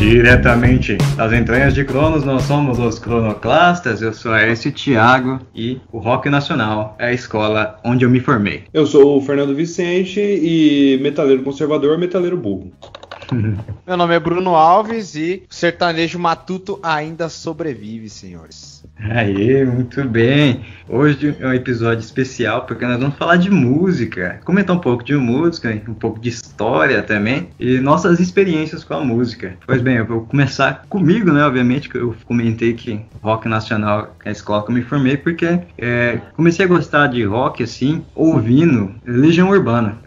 Diretamente das entranhas de Cronos, nós somos os Cronoclastas. Eu sou esse Thiago e o Rock Nacional é a escola onde eu me formei. Eu sou o Fernando Vicente e metaleiro conservador, metaleiro burro. Meu nome é Bruno Alves e o sertanejo matuto ainda sobrevive, senhores. Aí, muito bem. Hoje é um episódio especial porque nós vamos falar de música, comentar um pouco de música, um pouco de história também e nossas experiências com a música. Pois bem, eu vou começar comigo, né? Obviamente que eu comentei que Rock Nacional é a escola que eu me formei porque comecei a gostar de rock assim, ouvindo Legião Urbana.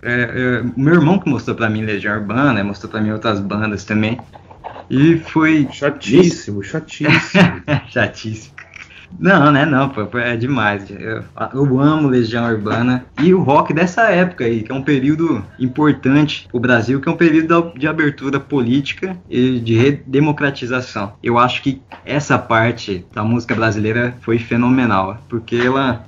Meu irmão que mostrou pra mim Legião Urbana, mostrou pra mim outras bandas também. E foi... Chatíssimo. Chatíssimo. Não, né? Não, pô, é demais. Eu amo Legião Urbana e o rock dessa época aí, que é um período importante pro Brasil, que é um período de abertura política e de redemocratização. Eu acho que essa parte da música brasileira foi fenomenal, porque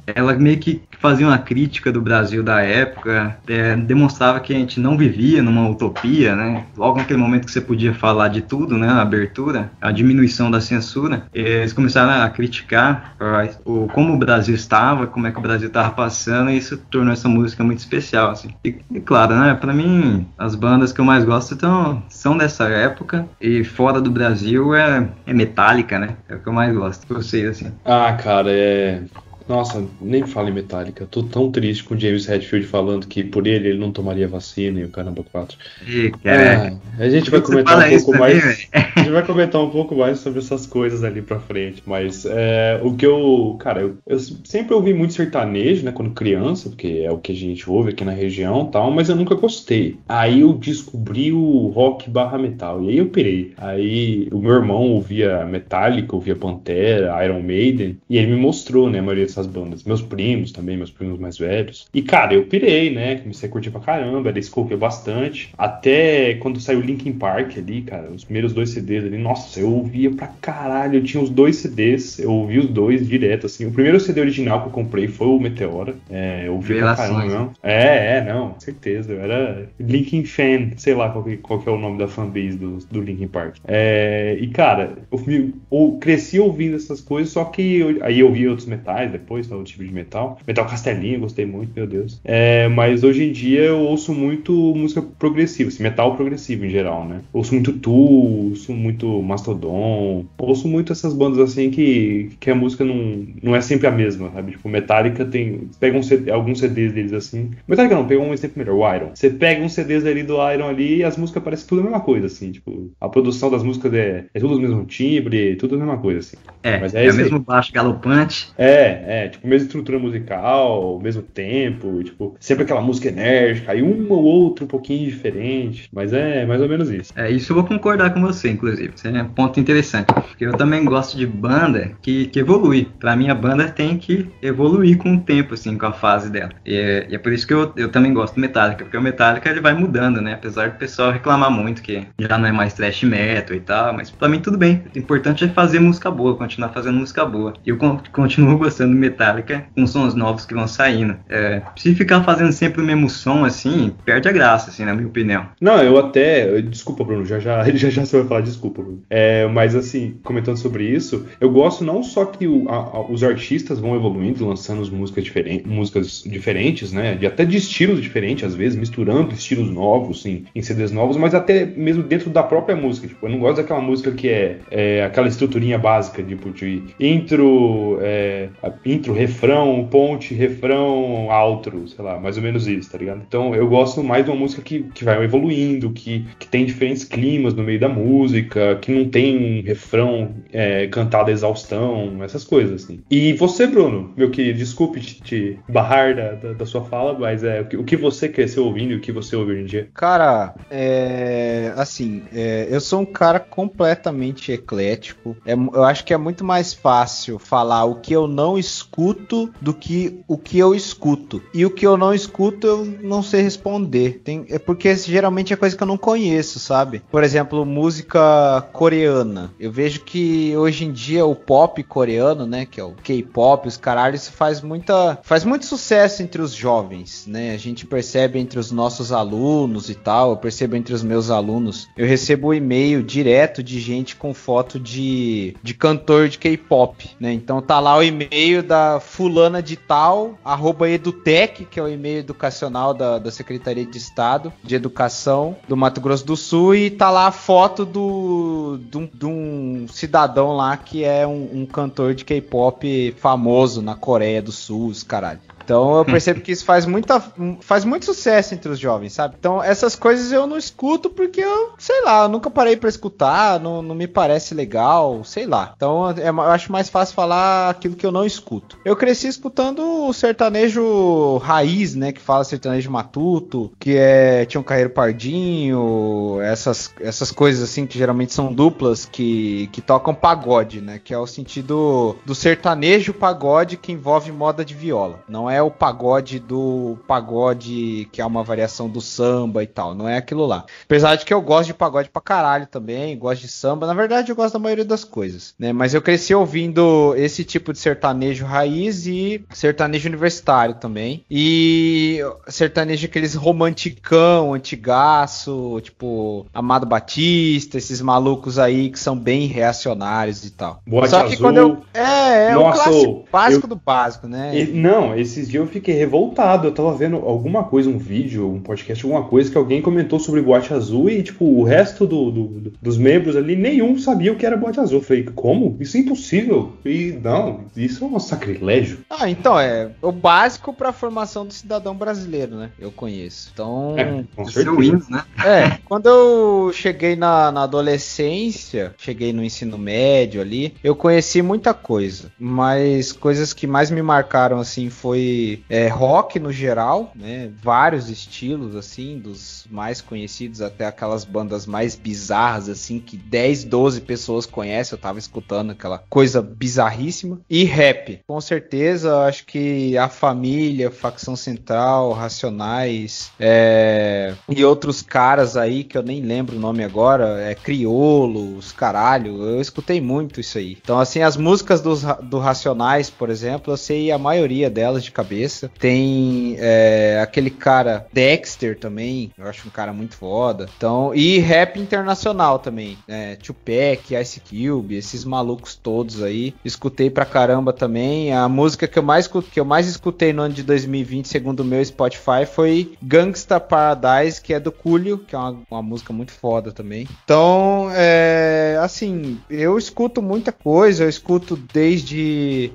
ela meio que fazia uma crítica do Brasil da época, demonstrava que a gente não vivia numa utopia, né? Logo naquele momento que você podia falar de tudo, né? Na abertura, a diminuição da censura, eles começaram a criticar como o Brasil estava, como é que o Brasil estava passando, e isso tornou essa música muito especial, assim. E claro, né, pra mim, as bandas que eu mais gosto são dessa época, e fora do Brasil é Metallica, né, é o que eu mais gosto, vocês, assim. Ah, cara, Nossa, nem fala em Metallica. Tô tão triste com o James Hetfield falando que por ele não tomaria vacina e o caramba 4. A gente vai comentar um pouco mais. A gente vai comentar um pouco mais sobre essas coisas ali pra frente. Mas o que eu sempre ouvi muito sertanejo, né, quando criança, porque é o que a gente ouve aqui na região e tal, mas eu nunca gostei. Aí eu descobri o rock / metal. E aí eu pirei. Aí o meu irmão ouvia Metallica, ouvia Pantera, Iron Maiden, e ele me mostrou, né, a maioria dessas bandas. Meus primos também, meus primos mais velhos. E, cara, eu pirei, né? Comecei a curtir pra caramba, eles escutei bastante. Até quando saiu Linkin Park ali, cara, os primeiros 2 CDs ali, nossa, eu ouvia pra caralho. Eu tinha os 2 CDs, eu ouvi os 2 direto, assim. O primeiro CD original que eu comprei foi o Meteora. Eu ouvi pra caramba, não? Não, certeza. Eu era Linkin fan, sei lá qual que é o nome da fanbase do Linkin Park. E, cara, eu cresci ouvindo essas coisas, só que aí eu ouvi outros metais, depois, todo tipo de metal. Metal Castelinho, gostei muito, meu Deus. Mas hoje em dia eu ouço muito música progressiva, assim, metal progressivo em geral, né? Ouço muito Tool, ouço muito Mastodon, ouço muito essas bandas assim que a música não é sempre a mesma, sabe? Tipo, Metallica pega alguns CDs deles assim. Metallica não, pega um exemplo melhor, o Iron. Você pega uns CDs ali do Iron ali e as músicas parecem tudo a mesma coisa, assim, tipo, a produção das músicas é tudo o mesmo timbre, tudo a mesma coisa, assim. Mas é o mesmo baixo galopante. Tipo, mesma estrutura musical, mesmo tempo, tipo, sempre aquela música enérgica, aí uma ou outra um pouquinho diferente, mas é mais ou menos isso. Isso eu vou concordar com você, inclusive, isso é um ponto interessante, porque eu também gosto de banda que evolui. Pra mim, a banda tem que evoluir com o tempo, assim, com a fase dela. E é por isso que eu também gosto do Metallica, porque o Metallica, ele vai mudando, né, apesar do pessoal reclamar muito que já não é mais thrash metal e tal, mas pra mim tudo bem, o importante é fazer música boa, continuar fazendo música boa. E eu continuo gostando do Metallica com sons novos que vão saindo. Se ficar fazendo sempre o mesmo som, assim, perde a graça, assim, na minha opinião. Não, desculpa, Bruno, já você vai falar desculpa, Bruno. Mas, assim, comentando sobre isso, eu gosto não só que os artistas vão evoluindo, lançando músicas diferentes, né, até de estilos diferentes, às vezes, misturando estilos novos, em CDs novos, mas até mesmo dentro da própria música. Tipo, eu não gosto daquela música que é aquela estruturinha básica, tipo, de intro, refrão, ponte, refrão, outro, sei lá, mais ou menos isso, tá ligado? Então eu gosto mais de uma música que vai evoluindo, que tem diferentes climas no meio da música, que não tem um refrão cantado a exaustão, essas coisas, assim. E você, Bruno, meu querido, desculpe te barrar da sua fala, mas o que você cresceu ouvindo e o que você ouve hoje em dia? Cara, eu sou um cara completamente eclético. Eu acho que é muito mais fácil falar o que eu não escuto escuto do que o que eu escuto. E o que eu não escuto, eu não sei responder. É porque geralmente é coisa que eu não conheço, sabe? Por exemplo, música coreana. Eu vejo que hoje em dia o pop coreano, né, que é o K-pop, os caralhos, faz muito sucesso entre os jovens, né? A gente percebe entre os nossos alunos e tal, eu percebo entre os meus alunos. Eu recebo e-mail direto de gente com foto de cantor de K-pop, né? Então tá lá o e-mail da fulana de tal, @edutec, que é o e-mail educacional da Secretaria de Estado de Educação do Mato Grosso do Sul, e tá lá a foto de um cidadão lá que é um cantor de K-pop famoso na Coreia do Sul, os caralho. Então eu percebo que isso faz muito sucesso entre os jovens, sabe? Então essas coisas eu não escuto porque eu, sei lá, eu nunca parei pra escutar, não me parece legal, sei lá. Então eu acho mais fácil falar aquilo que eu não escuto. Eu cresci escutando o sertanejo raiz, né? Que fala sertanejo matuto, que tinha um Carreiro Pardinho, essas coisas assim que geralmente são duplas que tocam pagode, né? Que é o sentido do sertanejo pagode que envolve moda de viola. Não é o pagode que é uma variação do samba e tal, não é aquilo lá. Apesar de que eu gosto de pagode pra caralho também, gosto de samba, na verdade eu gosto da maioria das coisas, né? Mas eu cresci ouvindo esse tipo de sertanejo raiz e sertanejo universitário também. E sertanejo aqueles romanticão, antigaço, tipo Amado Batista, esses malucos aí que são bem reacionários e tal. Boate Só que Azul. quando eu... Nossa, o clássico básico do básico, né? Esses dias eu fiquei revoltado. Eu tava vendo alguma coisa, um vídeo, um podcast, alguma coisa que alguém comentou sobre Boate Azul e, tipo, o resto dos membros ali, nenhum sabia o que era Boate Azul. Eu falei, como? Isso é impossível. E não, isso é um sacrilégio. Então, é o básico pra formação do cidadão brasileiro, né? Eu conheço. Então, com certeza, né? Quando eu cheguei na adolescência, cheguei no ensino médio ali, eu conheci muita coisa, mas coisas que mais me marcaram, assim, foi rock no geral, né? Vários estilos, assim, dos mais conhecidos até aquelas bandas mais bizarras, assim, que 10, 12 pessoas conhecem. Eu tava escutando aquela coisa bizarríssima. E rap, com certeza, acho que A Família, Facção Central, Racionais, e outros caras aí que eu nem lembro o nome agora, Criolo, os caralho, eu escutei muito isso aí. Então, assim, as músicas do Racionais, por exemplo, eu sei a maioria delas de cabeça. Tem aquele cara Dexter também, eu acho um cara muito foda. Então, e rap internacional também, Tupac, Ice Cube, esses malucos todos aí, escutei pra caramba também. A música que eu mais escutei no ano de 2020, segundo o meu Spotify, foi Gangsta Paradise, que é do Coolio, que é uma música muito foda também. Então, assim, eu escuto muita coisa, eu escuto desde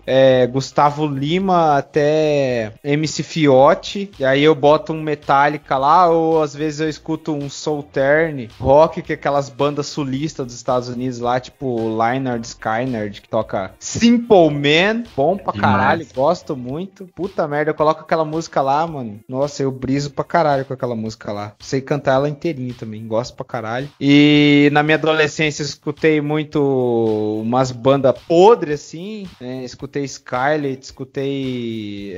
Gustavo Lima até MC Fiote, e aí eu boto um Metallica lá, ou às vezes eu escuto um Southern Rock, que é aquelas bandas sulistas dos Estados Unidos lá, tipo Lynyrd Skynyrd, que toca Simple Man, bom pra caralho, gosto muito. Puta merda, eu coloco aquela música lá, mano, nossa, eu briso pra caralho com aquela música lá. Sei cantar ela inteirinha também, gosto pra caralho. E na minha adolescência eu escutei muito umas bandas podres, assim, escutei Skylet, escutei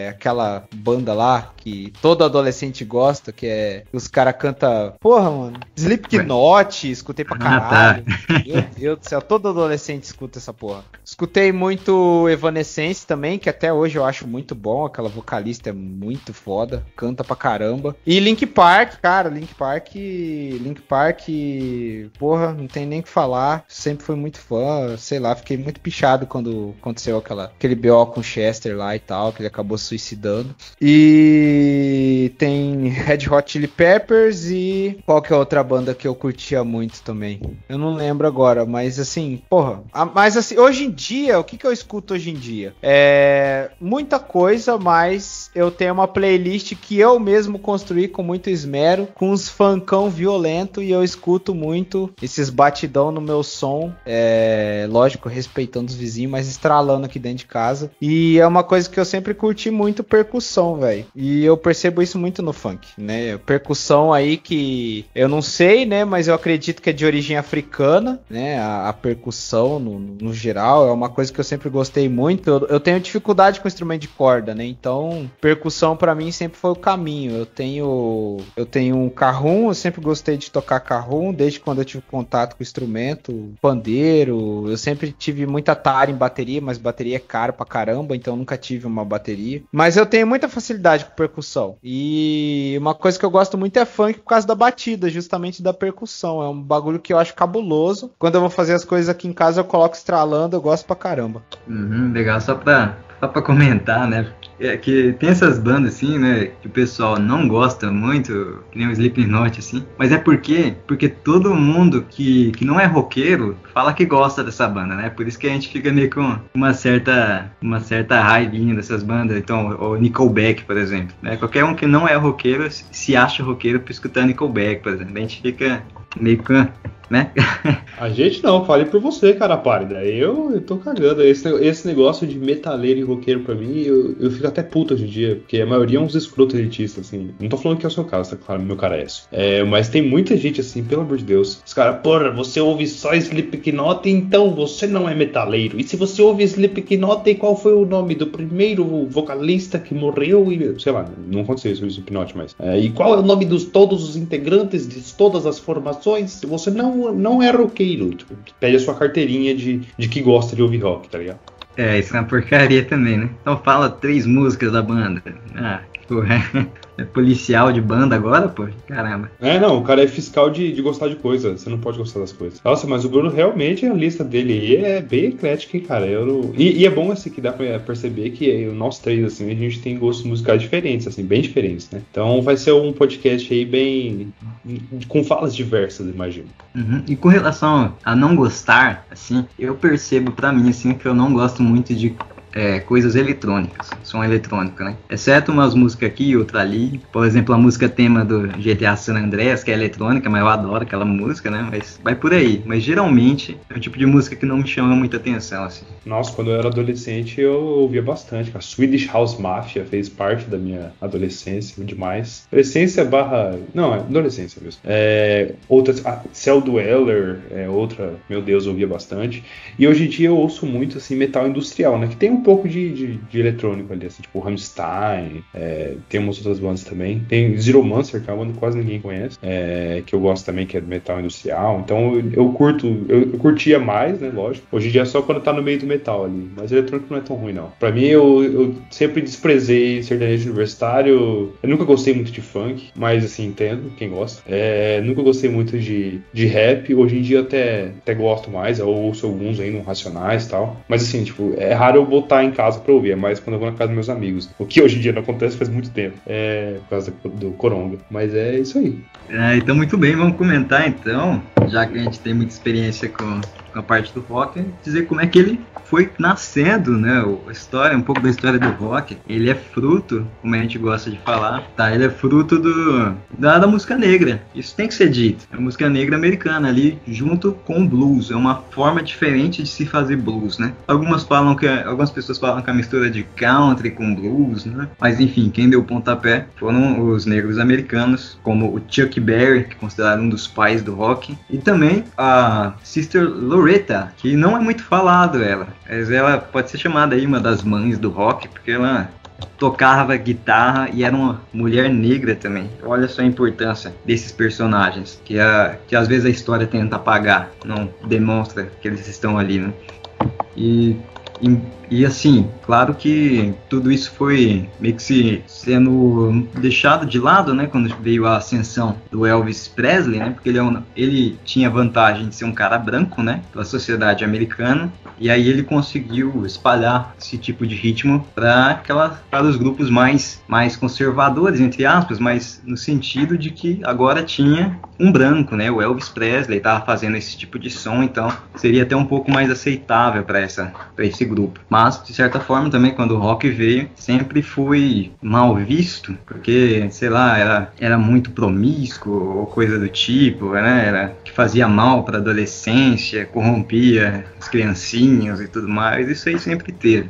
aquela banda lá que todo adolescente gosta, que os caras cantam, porra, mano, Slipknot, escutei pra caralho. Meu Deus do céu, todo adolescente escuta essa porra. Escutei muito Evanescence também, que até hoje eu acho muito bom, aquela vocalista é muito foda, canta pra caramba. E Linkin Park, cara, Linkin Park, porra, não tem nem o que falar, sempre fui muito fã, sei lá, fiquei muito pichado quando aconteceu aquele BO com o Chester lá e tal, que ele acabou se suicidando. E tem Red Hot Chili Peppers e qual que é a outra banda que eu curtia muito também? Eu não lembro agora, mas assim, porra, mas assim, hoje em dia, o que eu escuto hoje em dia? Muita coisa, mas eu tenho uma playlist que eu mesmo construí com muito esmero, com uns funkão violento, e eu escuto muito esses batidão no meu som, lógico, respeitando os vizinhos, mas estralando aqui dentro de casa. E é uma coisa que eu sempre curti muito, percussão, velho. E eu percebo isso muito no funk, né? Percussão aí que eu não sei, né? Mas eu acredito que é de origem africana, né? A percussão, no geral, uma coisa que eu sempre gostei muito. Eu tenho dificuldade com instrumento de corda, né? Então, percussão pra mim sempre foi o caminho. Eu tenho um cajun, eu sempre gostei de tocar cajun, desde quando eu tive contato com o instrumento, pandeiro. Eu sempre tive muita tara em bateria, mas bateria é caro pra caramba, então eu nunca tive uma bateria. Mas eu tenho muita facilidade com percussão. E uma coisa que eu gosto muito é funk por causa da batida, justamente da percussão. É um bagulho que eu acho cabuloso. Quando eu vou fazer as coisas aqui em casa, eu coloco estralando, eu gosto pra caramba. Legal, só pra comentar, né? É que tem essas bandas assim, né, que o pessoal não gosta muito, que nem o Slipknot, assim, mas é porque todo mundo que não é roqueiro fala que gosta dessa banda, né? Por isso que a gente fica meio com uma certa raivinha dessas bandas. Então, o Nickelback, por exemplo, né? Qualquer um que não é roqueiro se acha roqueiro por escutar Nickelback, por exemplo. A gente fica meio com... né? A gente não, fale por você, cara pálida. Eu tô cagando. Esse negócio de metaleiro e roqueiro pra mim, eu fico até puto hoje em dia, porque a maioria é uns escroto elitistas, assim. Não tô falando que é o seu caso, tá claro, meu cara é esse. Mas tem muita gente assim, pelo amor de Deus. Os caras, porra, você ouve só Slipknot, então você não é metaleiro. E se você ouve Slipknot, qual foi o nome do primeiro vocalista que morreu? E, sei lá, não aconteceu isso com o Slipknot, mas... e qual é o nome de todos os integrantes de todas as formações? Você não é roqueiro, tipo, pede a sua carteirinha de que gosta de ouvir rock, tá ligado? Isso é uma porcaria também, né? Então fala 3 músicas da banda. Porra, é policial de banda agora, pô? Caramba. Não, o cara é fiscal de gostar de coisa, você não pode gostar das coisas. Nossa, mas o Bruno realmente, a lista dele aí é bem eclética, hein, cara? E é bom, assim, que dá pra perceber que nós 3, assim, a gente tem gostos musicais diferentes, assim, bem diferentes, né? Então vai ser um podcast aí bem... com falas diversas, imagino. E com relação a não gostar, assim, eu percebo pra mim, assim, que eu não gosto muito de coisas eletrônicas, som eletrônico, né? Exceto umas músicas aqui e outra ali. Por exemplo, a música tema do GTA San Andreas, que é eletrônica, mas eu adoro aquela música, né? Mas vai por aí. Mas geralmente é o tipo de música que não me chama muita atenção, assim. Nossa, quando eu era adolescente eu ouvia bastante. A Swedish House Mafia fez parte da minha adolescência demais. Adolescência barra... Não, é adolescência mesmo. Outras... Cell Dweller é outra, meu Deus, eu ouvia bastante. E hoje em dia eu ouço muito, assim, metal industrial, né? Que tem um pouco de eletrônico ali, assim, tipo Rammstein, tem umas outras bandas também. Tem Zeromancer, que é uma banda que quase ninguém conhece, que eu gosto também, que é do metal industrial. Então eu curtia mais, né, lógico. Hoje em dia é só quando tá no meio do metal ali, mas eletrônico não é tão ruim, não. Pra mim, eu sempre desprezei sertanejo universitário. Eu nunca gostei muito de funk, mas assim, entendo quem gosta. Nunca gostei muito de rap. Hoje em dia até gosto mais, eu ouço alguns aí no Racionais e tal. Mas assim, tipo, é raro eu botar em casa pra ouvir, é mais quando eu vou na casa dos meus amigos. O que hoje em dia não acontece faz muito tempo, por causa do coronga. Mas é isso aí. Então muito bem, vamos comentar então, já que a gente tem muita experiência com a parte do rock, dizer como é que ele foi nascendo, né, um pouco da história do rock. Ele é fruto, como a gente gosta de falar, tá? Ele é fruto da música negra, isso tem que ser dito. A música negra americana ali, junto com o blues, é uma forma diferente de se fazer blues, né? Algumas pessoas falam que é a mistura de country com blues, né? Mas enfim, quem deu o pontapé foram os negros americanos, como o Chuck Berry, que é considerado um dos pais do rock, e também a Sister Loretta, que não é muito falado mas ela pode ser chamada aí uma das mães do rock, porque ela tocava guitarra e era uma mulher negra também. Olha só a importância desses personagens, que às vezes a história tenta apagar, não demonstra que eles estão ali, né? E assim, claro que tudo isso foi meio que sendo deixado de lado, né, quando veio a ascensão do Elvis Presley, né, porque ele tinha vantagem de ser um cara branco, né, pela sociedade americana, e aí ele conseguiu espalhar esse tipo de ritmo para os grupos mais conservadores, entre aspas, mas no sentido de que agora tinha um branco, né, o Elvis Presley estava fazendo esse tipo de som, então seria até um pouco mais aceitável para esse grupo. Mas, de certa forma, também, quando o rock veio, sempre foi mal visto, porque, sei lá, era muito promíscuo ou coisa do tipo, né? Era que fazia mal para a adolescência, corrompia as criancinhas e tudo mais. Isso aí sempre teve.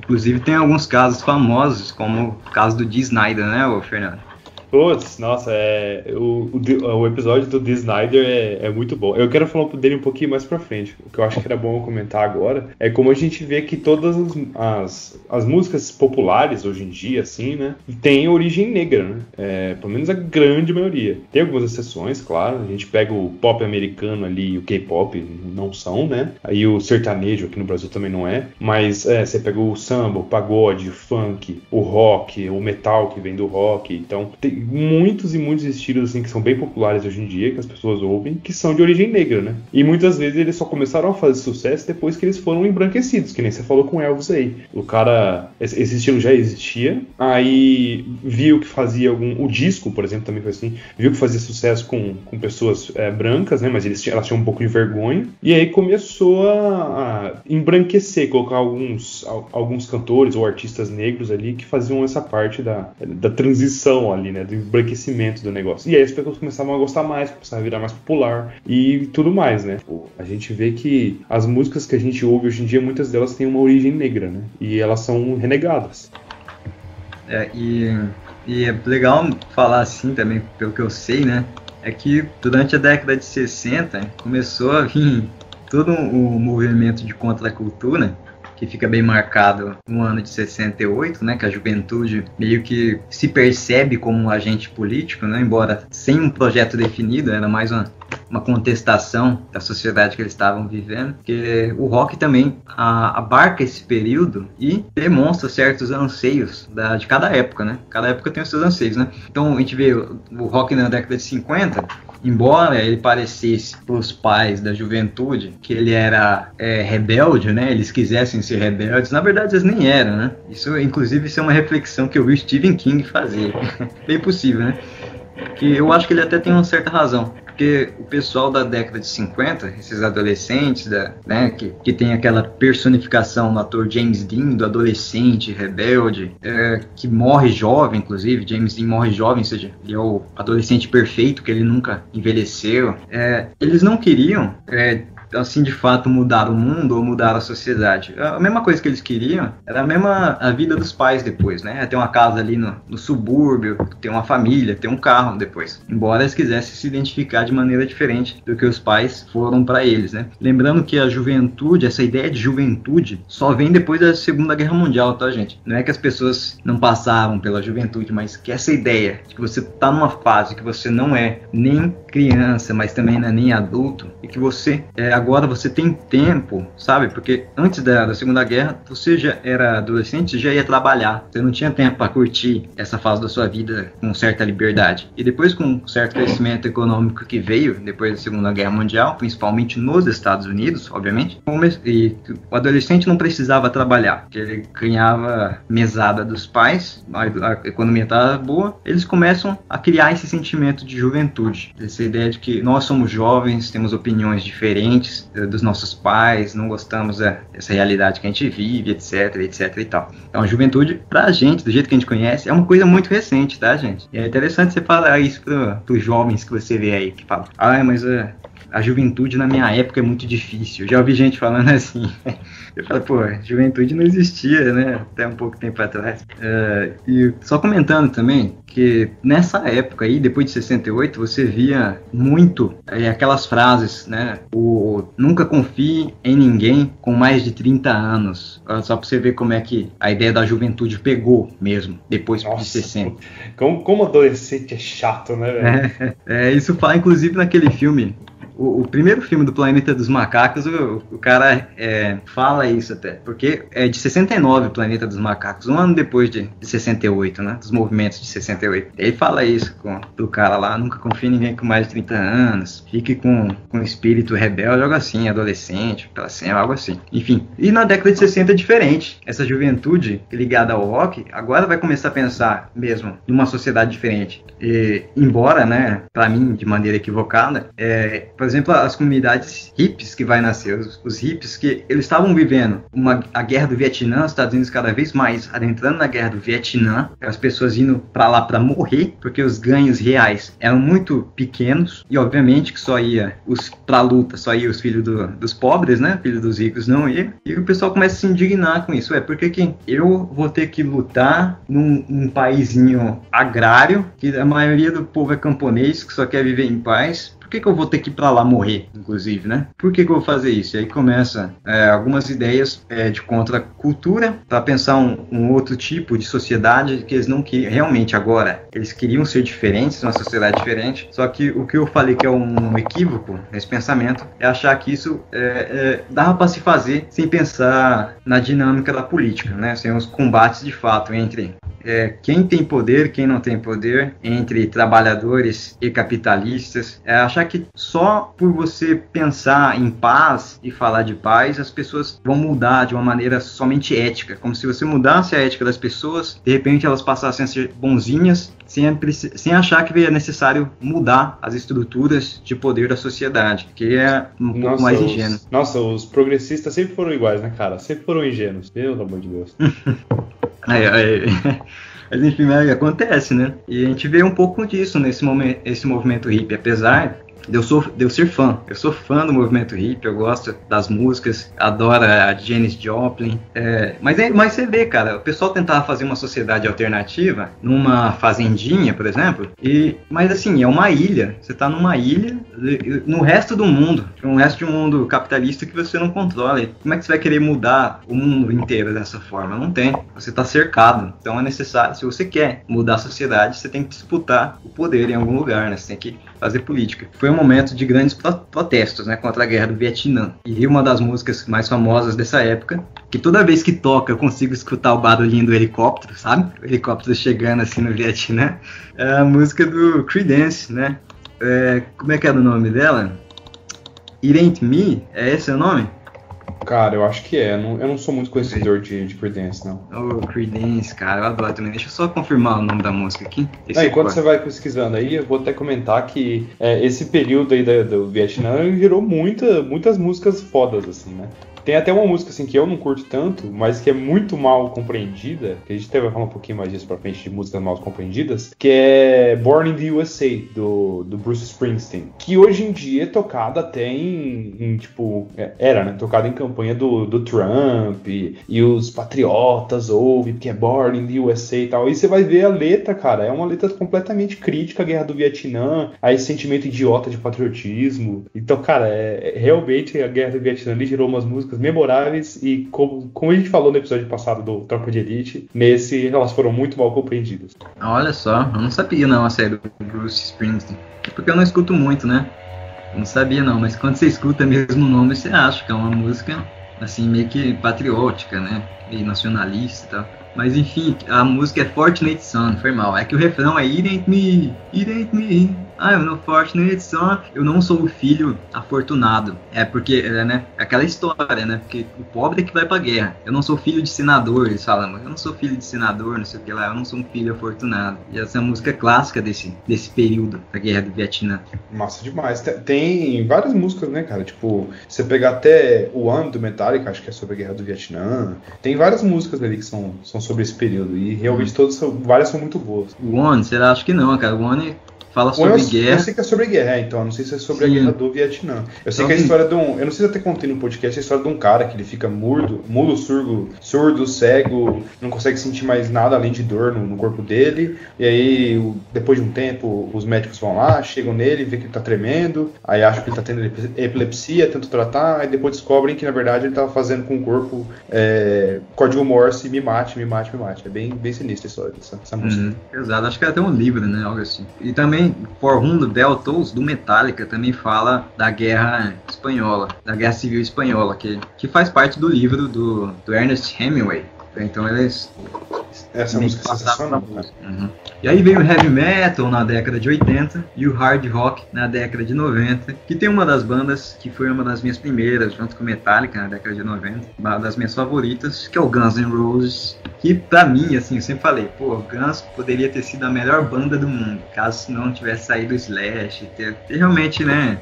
Inclusive, tem alguns casos famosos, como o caso do Dee Snider, né, Fernando? Putz, nossa, o episódio do Dee Snider é muito bom. Eu quero falar dele um pouquinho mais pra frente. O que eu acho que era bom eu comentar agora é como a gente vê que todas as músicas populares hoje em dia, assim, né, têm origem negra, né? Pelo menos a grande maioria. Tem algumas exceções, claro. A gente pega o pop americano ali e o K-pop, não são, né? Aí o sertanejo aqui no Brasil também não é. Mas você pega o samba, o pagode, o funk, o rock, o metal que vem do rock. Então, tem muitos e muitos estilos assim que são bem populares hoje em dia, que as pessoas ouvem, que são de origem negra, né? E muitas vezes eles só começaram a fazer sucesso depois que eles foram embranquecidos, que nem você falou com Elvis aí. O cara, esse estilo já existia, aí viu que fazia o disco, por exemplo, também foi assim, viu que fazia sucesso com pessoas brancas, né? Mas elas tinham um pouco de vergonha, e aí começou a embranquecer, colocar alguns cantores ou artistas negros ali que faziam essa parte da transição ali, né? Do embranquecimento do negócio. E aí as pessoas começavam a gostar mais, começavam a virar mais popular e tudo mais, né? A gente vê que as músicas que a gente ouve hoje em dia, muitas delas têm uma origem negra, né? E elas são renegadas. E é legal falar assim também, pelo que eu sei, né? É que durante a década de 60 começou a vir todo um movimento de contracultura, que fica bem marcado no ano de 68, né, que a juventude meio que se percebe como um agente político, né, embora sem um projeto definido, era mais uma contestação da sociedade que eles estavam vivendo, porque o rock também abarca esse período e demonstra certos anseios de cada época, né? Cada época tem os seus anseios, né? Então a gente vê o rock na década de 50, embora ele parecesse para os pais da juventude que ele era rebelde, né? Eles quisessem ser rebeldes, na verdade eles nem eram, né? Isso, inclusive, isso é uma reflexão que eu vi o Stephen King fazer. Bem possível, né? Que eu acho que ele até tem uma certa razão. Porque o pessoal da década de 50, esses adolescentes, né, que tem aquela personificação no ator James Dean, do adolescente rebelde, que morre jovem, inclusive. James Dean morre jovem, ou seja, ele é o adolescente perfeito, que ele nunca envelheceu. Eles não queriam assim, de fato, mudar o mundo ou mudar a sociedade. A mesma coisa que eles queriam era a vida dos pais depois, né? Ter uma casa ali no subúrbio, ter uma família, ter um carro depois. Embora eles quisessem se identificar de maneira diferente do que os pais foram para eles, né? Lembrando que a juventude, essa ideia de juventude, só vem depois da Segunda Guerra Mundial, tá, gente? Não é que as pessoas não passaram pela juventude, mas que essa ideia de que você tá numa fase que você não é nem criança, mas também não é nem adulto, e que você agora você tem tempo, sabe? Porque antes da Segunda Guerra, você já era adolescente, você já ia trabalhar. Você não tinha tempo para curtir essa fase da sua vida com certa liberdade. E depois, com um certo crescimento econômico que veio depois da Segunda Guerra Mundial, principalmente nos Estados Unidos, obviamente, e o adolescente não precisava trabalhar, porque ele ganhava mesada dos pais, a economia estava boa, eles começam a criar esse sentimento de juventude, essa ideia de que nós somos jovens, temos opiniões diferentes dos nossos pais, não gostamos dessa realidade que a gente vive, etc, etc e tal. Então a juventude, pra gente, do jeito que a gente conhece, é uma coisa muito recente, tá, gente? E é interessante você falar isso pros jovens que você vê aí, que falam, mas a juventude na minha época é muito difícil. Eu já ouvi gente falando assim. Eu falo, juventude não existia, né? Até um pouco tempo atrás. E só comentando também que nessa época aí, depois de 68, você via muito aquelas frases, né? Nunca confie em ninguém com mais de 30 anos. Só pra você ver como é que a ideia da juventude pegou mesmo, depois de 60. Como adolescente é chato, né, velho? Isso fala, inclusive, naquele filme. O primeiro filme do Planeta dos Macacos, o cara fala isso até, porque é de 69 o Planeta dos Macacos, um ano depois de 68, né, dos movimentos de 68. Ele fala isso pro cara lá, nunca confie em ninguém com mais de 30 anos, fique com espírito rebelde, algo assim, adolescente, algo assim. Enfim, e na década de 60 é diferente, essa juventude ligada ao rock, agora vai começar a pensar mesmo numa sociedade diferente. Embora, né, pra mim, de maneira equivocada, por exemplo, as comunidades hippies que vai nascer, os hippies que eles estavam vivendo a guerra do Vietnã, os Estados Unidos cada vez mais adentrando na guerra do Vietnã, as pessoas indo para lá para morrer, porque os ganhos reais eram muito pequenos, e obviamente que só ia pra luta, só ia os filhos dos pobres, né? Filhos dos ricos não ia, e o pessoal começa a se indignar com isso. Por que eu vou ter que lutar num paísinho agrário, que a maioria do povo é camponês, que só quer viver em paz? Por que eu vou ter que ir pra lá morrer, inclusive, né? Por que eu vou fazer isso? E aí começa algumas ideias de contracultura para pensar um outro tipo de sociedade que eles não queriam. Realmente agora, eles queriam ser diferentes, uma sociedade diferente, só que o que eu falei que é um equívoco nesse pensamento é achar que isso dava para se fazer sem pensar na dinâmica da política, né? Sem os combates de fato entre quem tem poder, quem não tem poder, entre trabalhadores e capitalistas. Achar que só por você pensar em paz e falar de paz, as pessoas vão mudar de uma maneira somente ética, como se você mudasse a ética das pessoas, de repente elas passassem a ser bonzinhas, sem achar que é necessário mudar as estruturas de poder da sociedade, que é pouco mais ingênuo. Os progressistas sempre foram iguais, né, cara? Sempre foram ingênuos, pelo amor de Deus. Mas enfim, acontece, né? E a gente vê um pouco disso nesse movimento hippie, apesar de eu ser fã. Eu sou fã do movimento hippie, eu gosto das músicas, adoro a Janis Joplin. Mas você vê, cara, o pessoal tentava fazer uma sociedade alternativa numa fazendinha, por exemplo, mas assim, é uma ilha. Você tá numa ilha no resto do mundo, um resto de um mundo capitalista que você não controla. E como é que você vai querer mudar o mundo inteiro dessa forma? Não tem. Você tá cercado. Então é necessário, se você quer mudar a sociedade, você tem que disputar o poder em algum lugar, né? Você tem que fazer política. Foi um momento de grandes protestos, né, contra a guerra do Vietnã. E uma das músicas mais famosas dessa época, que toda vez que toca eu consigo escutar o barulhinho do helicóptero, sabe? O helicóptero chegando assim no Vietnã. É a música do Creedence, né? Como é que era o nome dela? It Ain't Me? É esse o nome? Cara, eu acho que eu não sou muito conhecedor de Creedence, não. Creedence, cara, eu adoro também. Deixa eu só confirmar o nome da música aqui. Enquanto você vai pesquisando aí, eu vou até comentar que esse período aí do Vietnã gerou muitas músicas fodas, assim, né? Tem até uma música assim que eu não curto tanto, mas que é muito mal compreendida, que a gente até vai falar um pouquinho mais disso pra frente, de músicas mal compreendidas, que é Born in the USA, do Bruce Springsteen, que hoje em dia é tocada até tocada em campanha do Trump, e os patriotas ouvem, porque é Born in the USA e tal, e você vai ver a letra, cara, é uma letra completamente crítica à guerra do Vietnã, a esse sentimento idiota de patriotismo. Então, cara, realmente a guerra do Vietnã ali gerou umas músicas memoráveis e, como a gente falou no episódio passado do Tropa de Elite, nesse elas foram muito mal compreendidas. Olha só, eu não sabia não a série do Bruce Springsteen, porque eu não escuto muito, né? Eu não sabia não, mas quando você escuta mesmo o nome, você acha que é uma música assim meio que patriótica, né? E nacionalista e tal. Mas enfim, a música é Fortunate Son, foi mal. É que o refrão é It Ain't Me, It Ain't Me, I'm no Fortunate Son. Eu não sou o filho afortunado. Porque, né, aquela história, né, porque o pobre é que vai pra guerra. Eu não sou filho de senador, eles falam. Eu não sou filho de senador, não sei o que lá. Eu não sou um filho afortunado. E essa é a música clássica desse período da guerra do Vietnã. Massa demais. Tem várias músicas, né, cara? Tipo, você pegar até o One do Metallica, acho que é sobre a guerra do Vietnã. Tem várias músicas ali que são sobre esse período. E realmente várias são muito boas. O One, será? Acho que não, cara. O One fala sobre guerra. Eu sei que é sobre guerra, então. Eu não sei se é sobre a guerra do Vietnã. Eu sei que é a história de eu não sei se até contei no podcast, a história de um cara que ele fica mudo, surdo, cego, não consegue sentir mais nada além de dor no corpo dele. E aí, depois de um tempo, os médicos vão lá, chegam nele, vê que ele tá tremendo, aí acham que ele tá tendo epilepsia, tentam tratar, aí depois descobrem que, na verdade, ele tava fazendo com o corpo código Morse, me mate. É bem sinistra a história dessa música. Pesado. Acho que é até um livro, né? Algo assim. E também For Whom the Bell Tolls, do Metallica, também fala da guerra espanhola, da guerra civil espanhola, que faz parte do livro do Ernest Hemingway. Então eles... Essa música é sensacional. E aí veio o Heavy Metal na década de 80 e o Hard Rock na década de 90, que tem uma das bandas que foi uma das minhas primeiras, junto com Metallica na década de 90, uma das minhas favoritas, que é o Guns N' Roses, que pra mim, assim, eu sempre falei, o Guns poderia ter sido a melhor banda do mundo, caso não tivesse saído o Slash, ter realmente, né,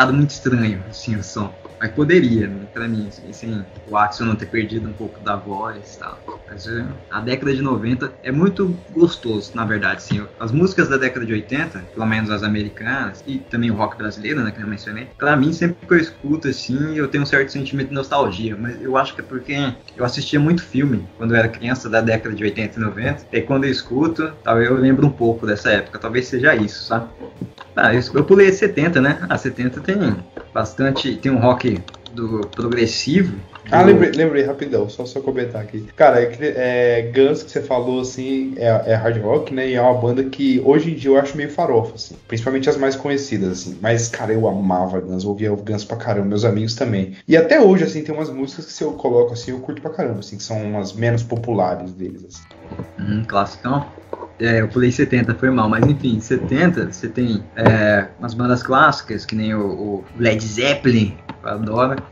ficado muito estranho, assim, o som. Mas poderia, né, pra mim, assim, o Axl não ter perdido um pouco da voz e tal. Mas a década de 90 é muito gostoso, na verdade, assim. As músicas da década de 80, pelo menos as americanas, e também o rock brasileiro, né, que eu mencionei, pra mim, sempre que eu escuto, assim, eu tenho um certo sentimento de nostalgia. Mas eu acho que é porque eu assistia muito filme quando eu era criança da década de 80 e 90. E quando eu escuto, talvez eu lembro um pouco dessa época. Talvez seja isso, sabe? Eu pulei 70, né? 70 tem bastante... Tem um rock do progressivo. Lembrei, rapidão, só comentar aqui. Cara, Guns, que você falou, assim, é hard rock, né? E é uma banda que hoje em dia eu acho meio farofa, assim. Principalmente as mais conhecidas, assim. Mas, cara, eu amava Guns, ouvia Guns pra caramba, meus amigos também. E até hoje, assim, tem umas músicas que se eu coloco, assim, eu curto pra caramba, assim, que são umas menos populares deles, assim. Classicão. Eu pulei 70, foi mal, mas enfim, 70 você tem umas bandas clássicas, que nem o Led Zeppelin, eu adoro,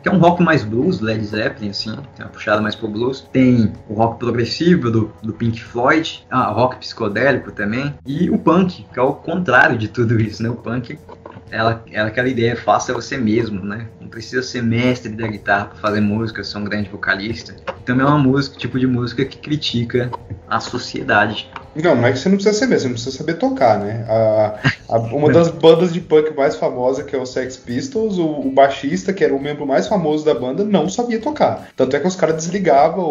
que é um rock mais blues, Led Zeppelin, assim, tem uma puxada mais pro blues. Tem o rock progressivo do Pink Floyd, rock psicodélico também, e o punk, que é o contrário de tudo isso, né? O punk é aquela ideia, faça você mesmo, né? Não precisa ser mestre da guitarra para fazer música, ser um grande vocalista. Também é uma música, tipo de música que critica a sociedade. Não é que você não precisa saber, você não precisa saber tocar, né? Uma das bandas de punk mais famosas, que é o Sex Pistols, o baixista, que era o membro mais famoso da banda, não sabia tocar. Tanto é que os caras desligavam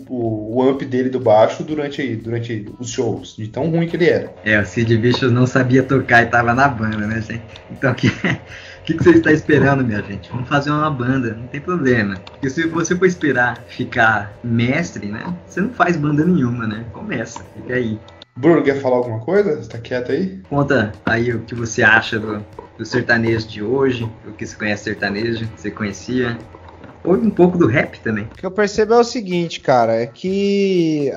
o amp dele do baixo durante os shows, de tão ruim que ele era. O Sid Vicious não sabia tocar e tava na banda, né, gente? Então, o que você está esperando, minha gente? Vamos fazer uma banda, não tem problema. Porque se você for esperar ficar mestre, né? Você não faz banda nenhuma, né? Começa, fica aí. Bruno, quer falar alguma coisa? Você tá quieto aí? Conta aí o que você acha do sertanejo de hoje, o que você conhece sertanejo, você conhecia, ou um pouco do rap também. O que eu percebo é o seguinte, cara, é que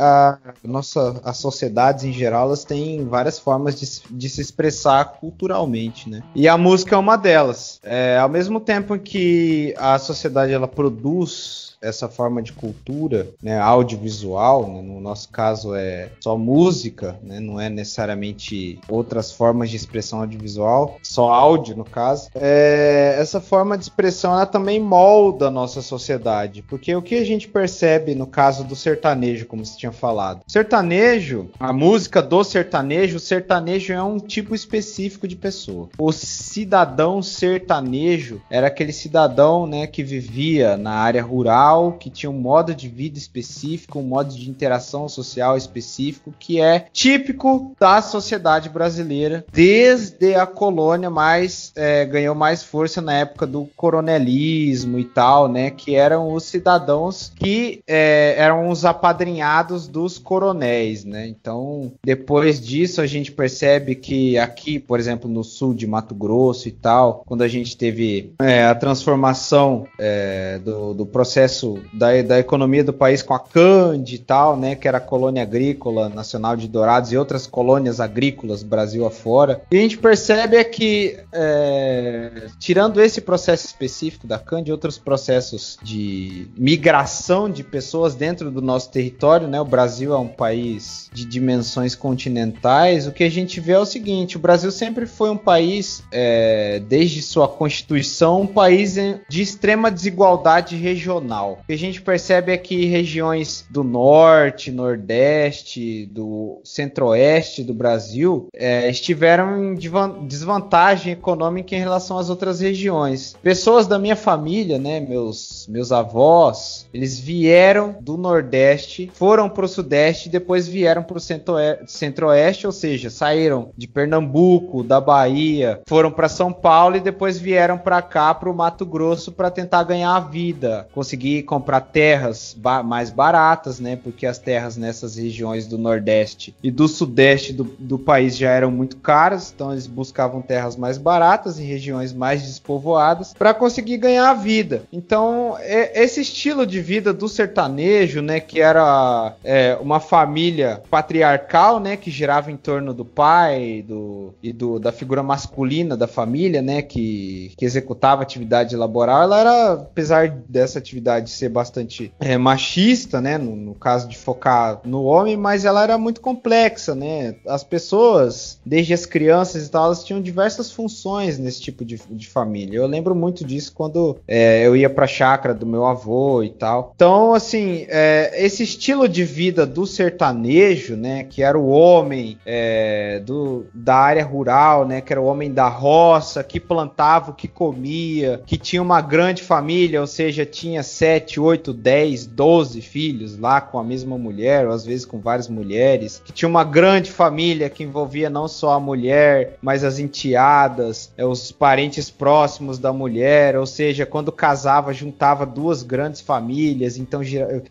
as sociedades em geral, elas têm várias formas de se expressar culturalmente, né? E a música é uma delas. Ao mesmo tempo que a sociedade, ela produz essa forma de cultura, né, audiovisual, né, no nosso caso é só música, né, não é necessariamente outras formas de expressão audiovisual, só áudio no caso. Essa forma de expressão, ela também molda a nossa sociedade, porque o que a gente percebe no caso do sertanejo, como você tinha falado, sertanejo, a música do sertanejo, o sertanejo é um tipo específico de pessoa. O cidadão sertanejo era aquele cidadão, né, que vivia na área rural, que tinha um modo de vida específico, um modo de interação social específico, que é típico da sociedade brasileira desde a colônia, mas ganhou mais força na época do coronelismo e tal, né, que eram os cidadãos que eram os apadrinhados dos coronéis, né. Então, depois disso, a gente percebe que aqui, por exemplo, no sul de Mato Grosso e tal, quando a gente teve a transformação do processo da economia do país com a Cande e tal, né, que era a colônia agrícola nacional de Dourados e outras colônias agrícolas Brasil afora. E a gente percebe que, tirando esse processo específico da Cande, outros processos de migração de pessoas dentro do nosso território, né, o Brasil é um país de dimensões continentais, o que a gente vê é o seguinte: o Brasil sempre foi um país, desde sua constituição, um país de extrema desigualdade regional. O que a gente percebe é que regiões do norte, nordeste, do centro-oeste do Brasil estiveram em desvantagem econômica em relação às outras regiões. Pessoas da minha família, né, meus avós, eles vieram do nordeste, foram para o sudeste e depois vieram para o centro-oeste, ou seja, saíram de Pernambuco, da Bahia, foram para São Paulo e depois vieram para cá, para o Mato Grosso, para tentar ganhar a vida, conseguir comprar terras mais baratas, né? Porque as terras nessas regiões do Nordeste e do Sudeste do país já eram muito caras, então eles buscavam terras mais baratas em regiões mais despovoadas para conseguir ganhar a vida. Então Então, esse estilo de vida do sertanejo, né, que era uma família patriarcal, né, que girava em torno do pai da figura masculina da família, né, que executava atividade laboral, ela era, apesar dessa atividade ser bastante machista, né, no caso de focar no homem, mas ela era muito complexa, né, as pessoas, desde as crianças e tal, elas tinham diversas funções nesse tipo de família. Eu lembro muito disso quando eu ia pra chácara do meu avô e tal. Então, assim, esse estilo de vida do sertanejo, né, que era o homem da área rural, né, que era o homem da roça, que plantava o que comia, que tinha uma grande família, ou seja, tinha 7, 8, 10, 12 filhos lá com a mesma mulher, ou às vezes com várias mulheres, que tinha uma grande família que envolvia não só a mulher, mas as enteadas, os parentes próximos da mulher, ou seja, quando casava, juntava duas grandes famílias, então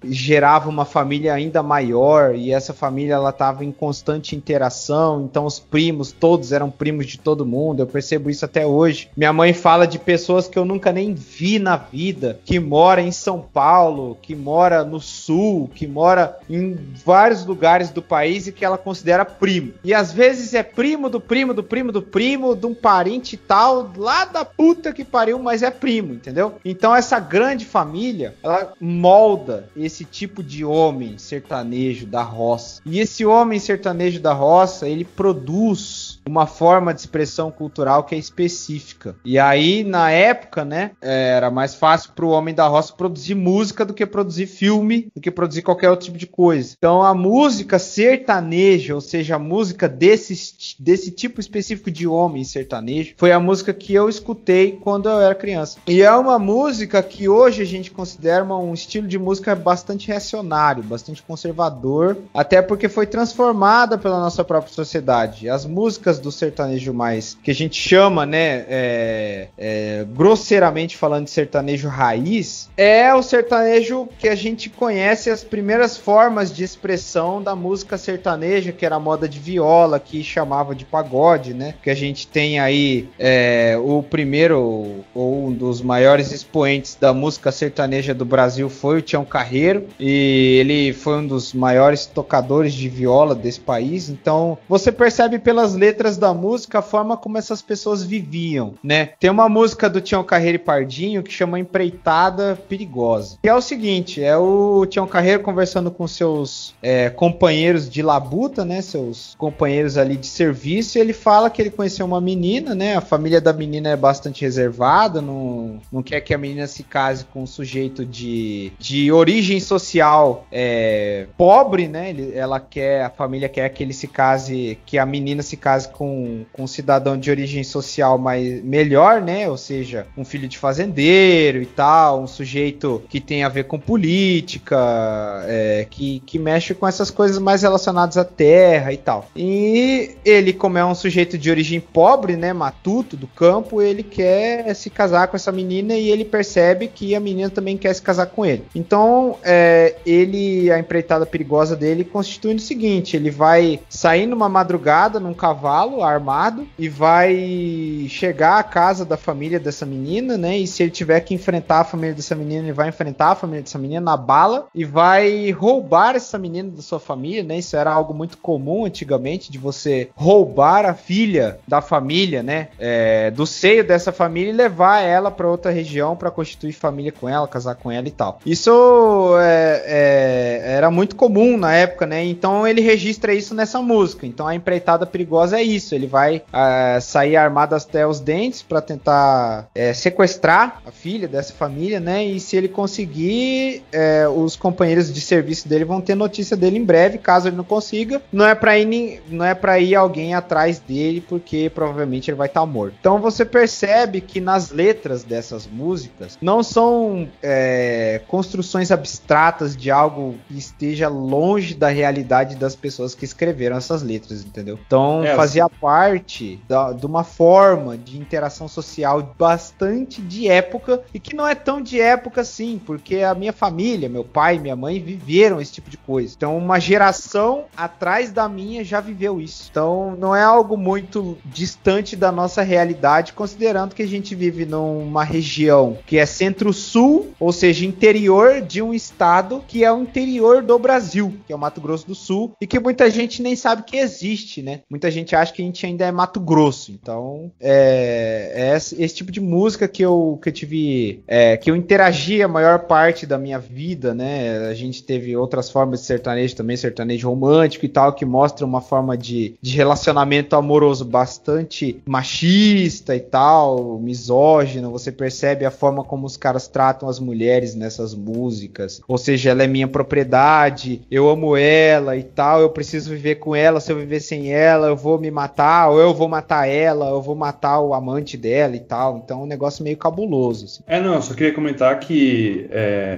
gerava uma família ainda maior, e essa família ela estava em constante interação, então os primos, todos eram primos de todo mundo, eu percebo isso até hoje. Minha mãe fala de pessoas que eu nunca nem vi na vida, que mora em São Paulo, que mora no Sul, que mora em vários lugares do país e que ela considera primo. E às vezes é primo do primo do primo do primo, de um parente tal, lá da puta que pariu, mas é primo, entendeu? Então essa grande família, ela molda esse tipo de homem sertanejo da roça. E esse homem sertanejo da roça, ele produz uma forma de expressão cultural que é específica. E aí, na época, né, era mais fácil para o homem da roça produzir música do que produzir filme, do que produzir qualquer outro tipo de coisa. Então, a música sertaneja, ou seja, a música desse tipo específico de homem sertanejo, foi a música que eu escutei quando eu era criança. E é uma música que hoje a gente considera um estilo de música bastante reacionário, bastante conservador, até porque foi transformada pela nossa própria sociedade. As músicas do sertanejo mais, que a gente chama, né, grosseiramente falando de sertanejo raiz, é o sertanejo que a gente conhece as primeiras formas de expressão da música sertaneja, que era a moda de viola, que chamava de pagode, né, que a gente tem aí o primeiro, ou um dos maiores expoentes da música sertaneja do Brasil foi o Tião Carreiro, e ele foi um dos maiores tocadores de viola desse país. Então você percebe pelas letras da música a forma como essas pessoas viviam, né? Tem uma música do Tião Carreiro e Pardinho que chama Empreitada Perigosa, que é o seguinte, é o Tião Carreiro conversando com seus companheiros de labuta, né, seus companheiros ali de serviço, e ele fala que ele conheceu uma menina, né, a família da menina é bastante reservada, não quer que a menina se case com um sujeito de origem social pobre, né, a família quer que ele se case, que a menina se case com um cidadão de origem social melhor, né? Ou seja, um filho de fazendeiro e tal, um sujeito que tem a ver com política, que mexe com essas coisas mais relacionadas à terra e tal. E ele, como é um sujeito de origem pobre, né? Matuto, do campo, ele quer se casar com essa menina e ele percebe que a menina também quer se casar com ele. Então, a empreitada perigosa dele constitui o seguinte, ele vai sair numa madrugada num cavalo armado e vai chegar à casa da família dessa menina, né? E se ele tiver que enfrentar a família dessa menina, ele vai enfrentar a família dessa menina na bala e vai roubar essa menina da sua família, né? Isso era algo muito comum antigamente, de você roubar a filha da família, né? Do seio dessa família e levar ela para outra região para constituir família com ela, casar com ela e tal. Isso era muito comum na época, né? Então ele registra isso nessa música. Então a empreitada perigosa é isso. Ele vai sair armado até os dentes para tentar sequestrar a filha dessa família, né? E se ele conseguir, os companheiros de serviço dele vão ter notícia dele em breve. Caso ele não consiga, não é para ir alguém atrás dele, porque provavelmente ele vai estar morto. Então você percebe que nas letras dessas músicas não são construções abstratas de algo que esteja longe da realidade das pessoas que escreveram essas letras, entendeu? Então fazia fazia parte de uma forma de interação social bastante de época, e que não é tão de época assim, porque a minha família, meu pai e minha mãe viveram esse tipo de coisa. Então uma geração atrás da minha já viveu isso. Então não é algo muito distante da nossa realidade, considerando que a gente vive numa região que é centro-sul, ou seja, interior de um estado que é o interior do Brasil, que é o Mato Grosso do Sul, e que muita gente nem sabe que existe, né? Muita gente acha que a gente ainda é Mato Grosso. Então é esse tipo de música que eu tive, que eu interagi a maior parte da minha vida, né? A gente teve outras formas de sertanejo também, sertanejo romântico e tal, que mostra uma forma de relacionamento amoroso bastante machista e tal, misógino. Você percebe a forma como os caras tratam as mulheres nessas músicas, ou seja, ela é minha propriedade, eu amo ela e tal, eu preciso viver com ela, se eu viver sem ela eu vou me matar, ou eu vou matar ela, eu vou matar o amante dela e tal. Então é um negócio meio cabuloso assim. Não, eu só queria comentar que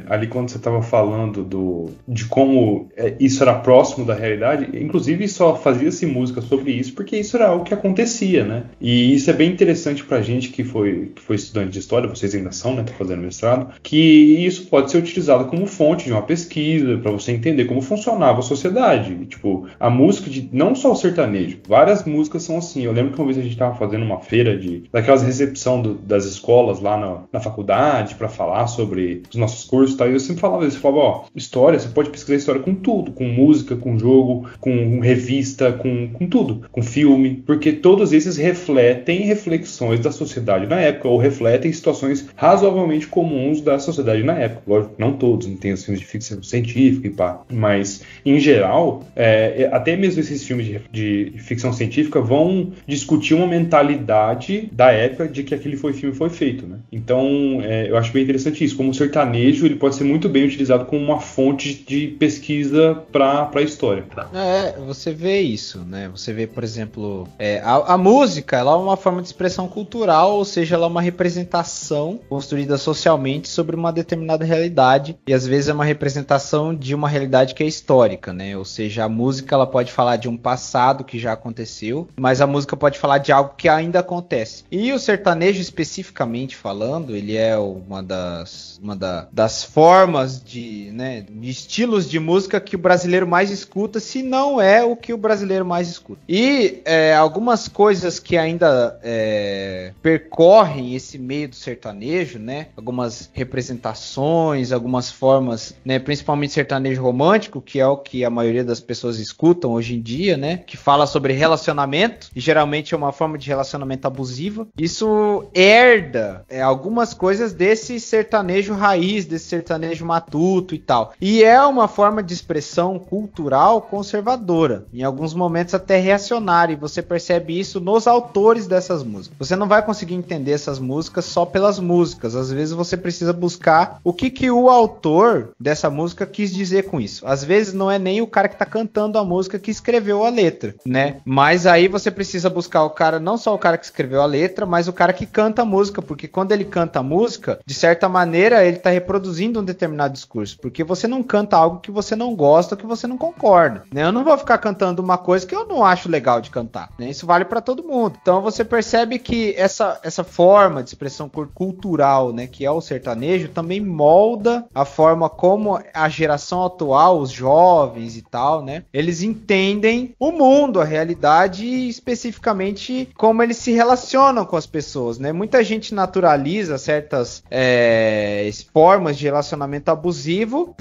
ali quando você estava falando de como isso era próximo da realidade, inclusive só fazia-se música sobre isso porque isso era algo que acontecia, né? E isso é bem interessante pra gente que foi estudante de história, vocês ainda são, né? Tá fazendo mestrado, que isso pode ser utilizado como fonte de uma pesquisa para você entender como funcionava a sociedade. Tipo, a música não só o sertanejo, várias músicas são assim. Eu lembro que uma vez a gente tava fazendo uma feira daquelas recepção das escolas lá na faculdade para falar sobre os nossos cursos e tal, e eu sempre falava isso, eu falava, história, você pode pesquisar história com tudo, com música, com jogo, com revista, com tudo, com filme, porque todos esses refletem reflexões da sociedade na época, ou refletem situações razoavelmente comuns da sociedade na época. Lógico, não todos, não tem os filmes de ficção científica e pá, mas em geral, até mesmo esses filmes de ficção científica vão discutir uma mentalidade da época de que aquele filme foi feito, né? Então, eu acho bem interessante isso, como o sertanejo ele pode ser muito bem utilizado como uma fonte de pesquisa para a história. Você vê isso, né? Você vê, por exemplo, a música, ela é uma forma de expressão cultural, ou seja, ela é uma representação construída socialmente sobre uma determinada realidade, e às vezes é uma representação de uma realidade que é histórica, né? Ou seja, a música ela pode falar de um passado que já aconteceu, mas a música pode falar de algo que ainda acontece. E o sertanejo, especificamente falando, ele é uma das formas de estilos de música que o brasileiro mais escuta, se não é o que o brasileiro mais escuta. E algumas coisas que ainda percorrem esse meio do sertanejo, né? Algumas representações, algumas formas, né? Principalmente sertanejo romântico, que é o que a maioria das pessoas escutam hoje em dia, né? Que fala sobre relacionamento, e geralmente é uma forma de relacionamento abusiva. Isso herda algumas coisas desse sertanejo raiz, desse sertanejo matuto e tal. E é uma forma de expressão cultural conservadora, em alguns momentos até reacionária, e você percebe isso nos autores dessas músicas. Você não vai conseguir entender essas músicas só pelas músicas, às vezes você precisa buscar o que o autor dessa música quis dizer com isso. Às vezes não é nem o cara que tá cantando a música que escreveu a letra, né? Mas aí você precisa buscar o cara, não só o cara que escreveu a letra, mas o cara que canta a música, porque quando ele canta a música, de certa maneira ele tá reproduzindo um determinado discurso, porque você não canta algo que você não gosta, que você não concorda, né? Eu não vou ficar cantando uma coisa que eu não acho legal de cantar, né? Isso vale para todo mundo. Então você percebe que essa forma de expressão cultural, né, que é o sertanejo, também molda a forma como a geração atual, os jovens e tal, né, eles entendem o mundo, a realidade, e especificamente como eles se relacionam com as pessoas, né? Muita gente naturaliza certas formas de relacionamento abusivo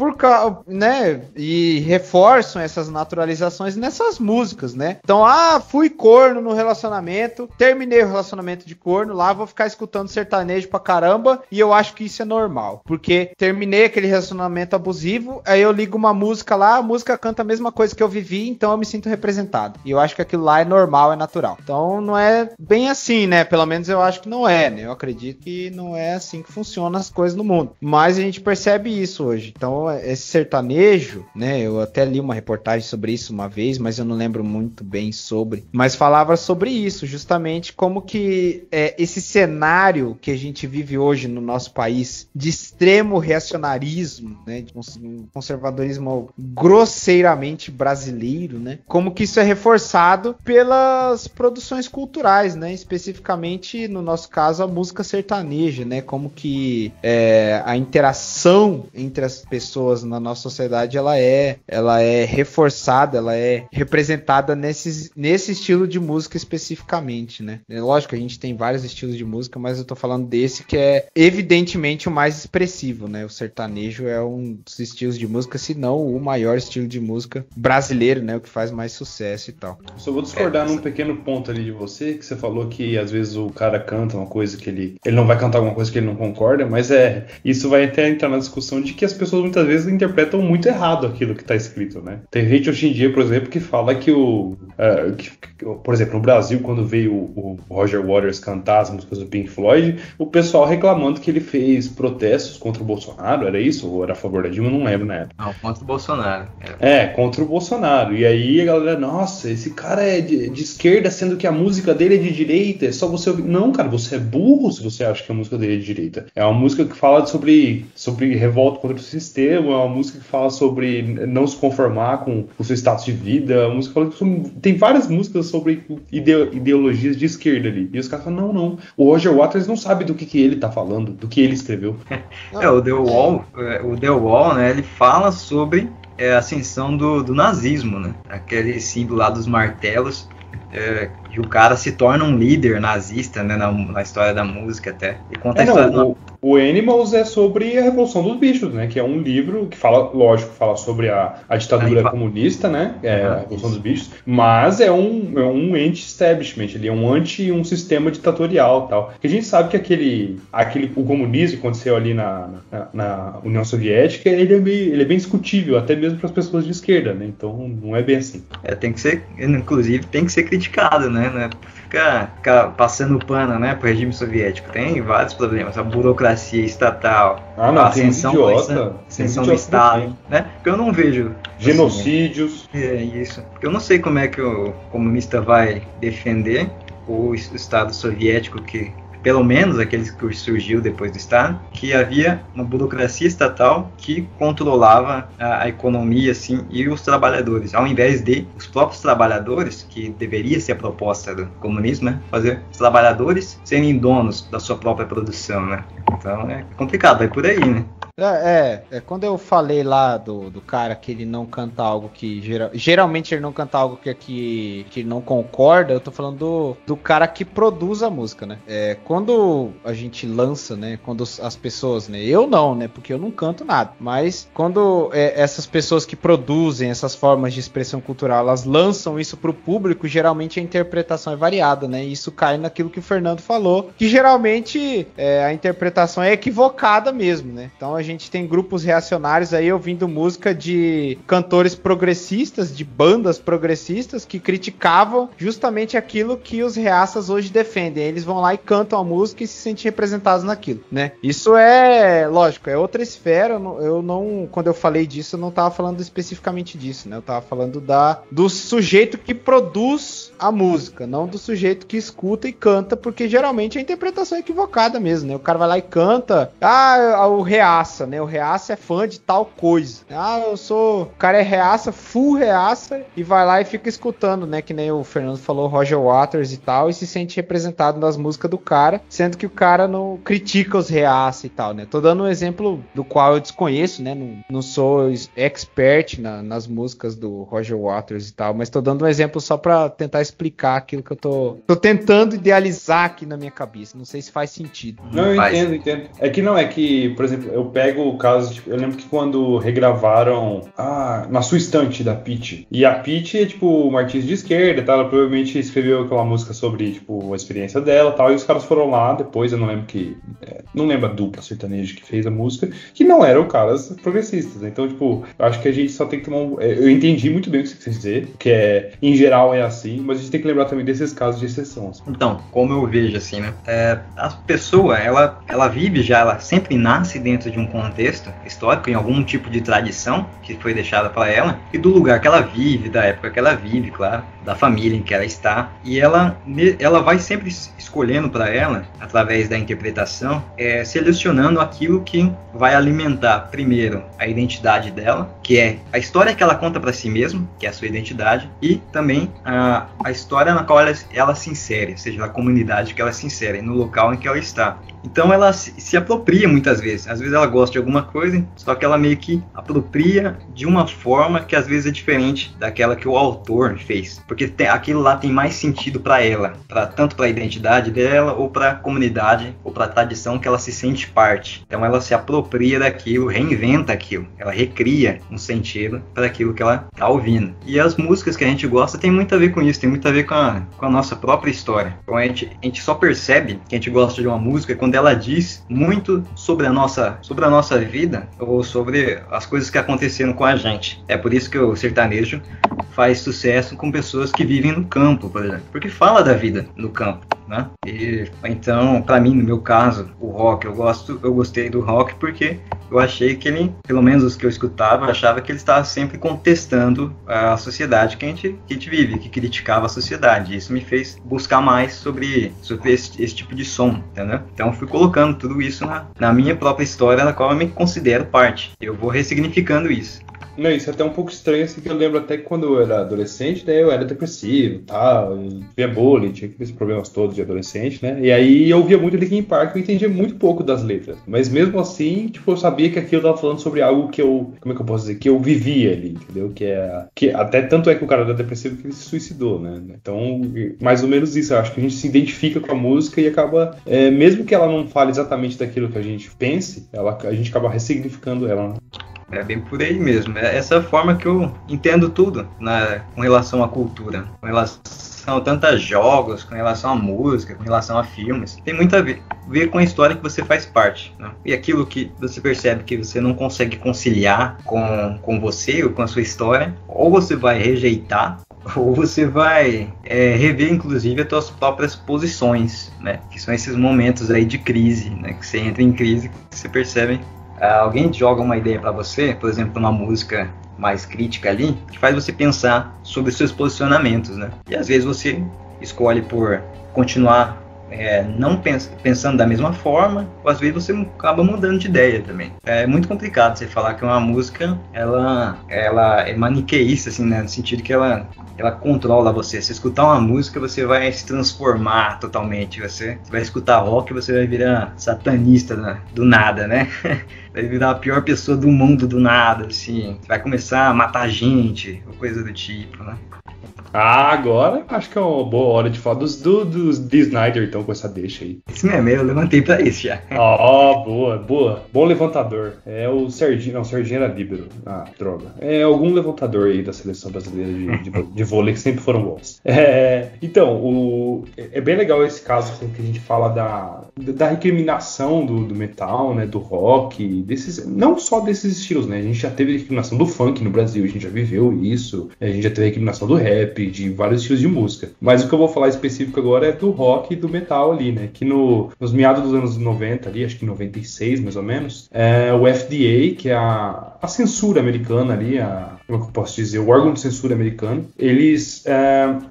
né, e reforçam essas naturalizações nessas músicas, né? Então, fui corno no relacionamento, terminei o relacionamento de corno, lá vou ficar escutando sertanejo pra caramba, e eu acho que isso é normal, porque terminei aquele relacionamento abusivo, aí eu ligo uma música lá, a música canta a mesma coisa que eu vivi, então eu me sinto representado, e eu acho que aquilo lá é normal, é natural. Então não é bem assim, né? Pelo menos eu acho que não é, né? Eu acredito que não é assim que funcionam as coisas no mundo, mas a gente percebe isso hoje. Então esse sertanejo, né, eu até li uma reportagem sobre isso uma vez, mas eu não lembro muito bem sobre, mas falava sobre isso, justamente como que esse cenário que a gente vive hoje no nosso país, de extremo reacionarismo, né, de um conservadorismo grosseiramente brasileiro, né, como que isso é reforçado pelas produções culturais, né? Especificamente, no nosso caso, a música sertaneja, né? Como que a interação entre as pessoas na nossa sociedade, ela é reforçada, ela é representada nesse estilo de música especificamente, né? Lógico, a gente tem vários estilos de música, mas eu tô falando desse que é evidentemente o mais expressivo, né? O sertanejo é um dos estilos de música, se não o maior estilo de música brasileiro, né? O que faz mais sucesso e tal. Só vou discordar num pequeno ponto ali de você, que você falou que às vezes o cara canta uma coisa que ele não vai cantar alguma coisa que ele não concorda, mas isso vai até entrar na discussão de que as pessoas muitas vezes interpretam muito errado aquilo que tá escrito, né? Tem gente hoje em dia, por exemplo, que fala que por exemplo, no Brasil, quando veio o Roger Waters cantar as músicas do Pink Floyd, o pessoal reclamando que ele fez protestos contra o Bolsonaro, era isso? Ou era a favor da Dilma? Eu não lembro na época. Não, contra o Bolsonaro. Contra o Bolsonaro. E aí a galera, nossa, esse cara é de esquerda, sendo que a música dele é de direita, é só você ouvir. Não, cara, você é burro se você acha que a música dele é de direita. É uma música que fala sobre revolta contra o sistema, é uma música que fala sobre não se conformar com o seu status de vida, a música fala tem várias músicas sobre ideologias de esquerda ali. E os caras falam, não, o Roger Waters não sabe do que ele tá falando, do que ele escreveu. O The Wall, né, ele fala sobre a ascensão do nazismo, né? Aquele símbolo lá dos martelos, que o cara se torna um líder nazista, né, na história da música até. E conta a história o Animals é sobre a Revolução dos Bichos, né? Que é um livro que fala sobre a ditadura comunista, né? A Revolução dos Bichos, mas é um anti-establishment, ele é um sistema ditatorial e tal. Que a gente sabe que o comunismo que aconteceu ali na União Soviética, ele é bem discutível, até mesmo para as pessoas de esquerda, né? Então não é bem assim. Inclusive tem que ser criticado, né? Não é ficar passando pano, né, pro regime soviético. Tem vários problemas, a burocracia estatal, a ascensão do Estado, né? Porque eu não vejo genocídios. Isso. Eu não sei como é que o comunista vai defender o Estado soviético, que pelo menos aqueles que surgiu depois do Estado, que havia uma burocracia estatal que controlava a economia, assim, e os trabalhadores, ao invés de os próprios trabalhadores, que deveria ser a proposta do comunismo, né, fazer os trabalhadores serem donos da sua própria produção, né? Então é complicado, vai por aí, né? Quando eu falei lá do cara que ele não canta algo que geralmente ele não canta algo que ele não concorda, eu tô falando do cara que produz a música, né? Quando a gente lança, né? Quando as pessoas, né? Eu não, né? Porque eu não canto nada. Mas quando essas pessoas que produzem essas formas de expressão cultural, elas lançam isso pro público, geralmente a interpretação é variada, né? E isso cai naquilo que o Fernando falou, que geralmente a interpretação é equivocada mesmo, né? Então a gente tem grupos reacionários aí ouvindo música de cantores progressistas, de bandas progressistas que criticavam justamente aquilo que os reaças hoje defendem. Eles vão lá e cantam a música e se sentem representados naquilo, né? Isso lógico, é outra esfera. Eu não, quando eu falei disso, eu não tava falando especificamente disso, né? Eu tava falando do sujeito que produz a música, não do sujeito que escuta e canta, porque geralmente a interpretação é equivocada mesmo, né? O cara vai lá e canta, o reaça, né? O reaça é fã de tal coisa. O cara é reaça, full reaça, e vai lá e fica escutando, né? Que nem o Fernando falou, Roger Waters e tal, e se sente representado nas músicas do cara, sendo que o cara não critica os reaça e tal, né? Tô dando um exemplo do qual eu desconheço, né? Não sou expert nas músicas do Roger Waters e tal, mas tô dando um exemplo só pra tentar explicar aquilo que eu tô tentando idealizar aqui na minha cabeça. Não sei se faz sentido. Não, eu entendo. É que, por exemplo, eu pego o caso, tipo, eu lembro que quando regravaram Na Sua Estante, da Pitty, e a Pitty é, tipo, uma artista de esquerda, tá? Ela provavelmente escreveu aquela música sobre, tipo, a experiência dela, tal, e os caras foram lá depois, eu não lembro não lembro a dupla sertaneja que fez a música, que não eram caras progressistas, né? Então, tipo, eu acho que a gente só tem que tomar eu entendi muito bem o que você quer dizer, que em geral é assim, mas a gente tem que lembrar também desses casos de exceção. Assim. Então, como eu vejo, assim, né? A pessoa, ela vive já, ela sempre nasce dentro de um contexto histórico, em algum tipo de tradição que foi deixada para ela, e do lugar que ela vive, da época que ela vive, claro, da família em que ela está, e ela vai sempre escolhendo para ela, através da interpretação, selecionando aquilo que vai alimentar, primeiro, a identidade dela, que é a história que ela conta para si mesma, que é a sua identidade, e também a história na qual ela se insere, ou seja, a comunidade que ela se insere, no local em que ela está. Então ela se apropria muitas vezes. Às vezes ela gosta de alguma coisa, só que ela meio que apropria de uma forma que às vezes é diferente daquela que o autor fez. Porque aquilo lá tem mais sentido para ela, tanto para a identidade dela, ou para a comunidade, ou para a tradição que ela se sente parte. Então ela se apropria daquilo, reinventa aquilo. Ela recria um sentido para aquilo que ela está ouvindo. E as músicas que a gente gosta tem muito a ver com isso, tem muito a ver com a nossa própria história. Então a gente só percebe que a gente gosta de uma música quando ela diz muito sobre a nossa vida ou sobre as coisas que aconteceram com a gente. É por isso que o sertanejo faz sucesso com pessoas que vivem no campo, por exemplo, porque fala da vida no campo, né? E então, para mim, no meu caso, o rock, eu gostei do rock porque eu achei que ele, pelo menos os que eu escutava, eu achava que ele estava sempre contestando a sociedade que a gente vive, que criticava a sociedade. Isso me fez buscar mais sobre esse tipo de som, entendeu? Então eu fui colocando tudo isso na minha própria história, da qual eu me considero parte. Eu vou ressignificando isso. Não, isso é até um pouco estranho, assim, que eu lembro até que quando eu era adolescente, né, eu era depressivo e tal, via bullying, tinha aqueles problemas todos de adolescente, né, e aí eu ouvia muito Linkin Park, eu entendia muito pouco das letras, mas mesmo assim, tipo, eu sabia que aquilo tava falando sobre algo que eu, como é que eu posso dizer, que eu vivia ali, entendeu, que até tanto é que o cara era depressivo que ele se suicidou, né, então, mais ou menos isso, eu acho que a gente se identifica com a música e acaba, mesmo que ela não fale exatamente daquilo que a gente pense, a gente acaba ressignificando ela, né? É bem por aí mesmo. É essa forma que eu entendo tudo com relação à cultura, com relação tanto a jogos, com relação à música, com relação a filmes. Tem muito a ver com a história que você faz parte, né? E aquilo que você percebe que você não consegue conciliar com você ou com a sua história, ou você vai rejeitar, ou você vai rever, inclusive, as suas próprias posições, né? Que são esses momentos aí de crise, né? Que você entra em crise, que você percebe. Alguém joga uma ideia para você, por exemplo, uma música mais crítica ali, que faz você pensar sobre seus posicionamentos, né? E às vezes você escolhe por continuar não pensando da mesma forma, ou às vezes você acaba mudando de ideia também. É muito complicado você falar que uma música ela é maniqueísta, assim, né? No sentido que ela controla você. Se escutar uma música, você vai se transformar totalmente. Você vai escutar rock, você vai virar satanista do nada, né? Vai virar a pior pessoa do mundo do nada, assim. Você vai começar a matar gente, ou coisa do tipo, né? Agora acho que é uma boa hora de falar dos de Snyder, então, com essa deixa aí. Esse mesmo, eu levantei pra isso já. Boa. Bom levantador. É o Serginho, não, o Serginho era líbero. Droga. É algum levantador aí da seleção brasileira de vôlei que sempre foram bons. Então, é bem legal esse caso que a gente fala da recriminação do metal, né, do rock, não só desses estilos, né, a gente já teve recriminação do funk no Brasil, a gente já viveu isso, a gente já teve recriminação do rap, de vários estilos de música, mas o que eu vou falar específico agora é do rock e do metal ali, né, que nos meados dos anos 90 ali, acho que em 96 mais ou menos, o FDA, que é a censura americana ali, como é que eu posso dizer, o órgão de censura americano, eles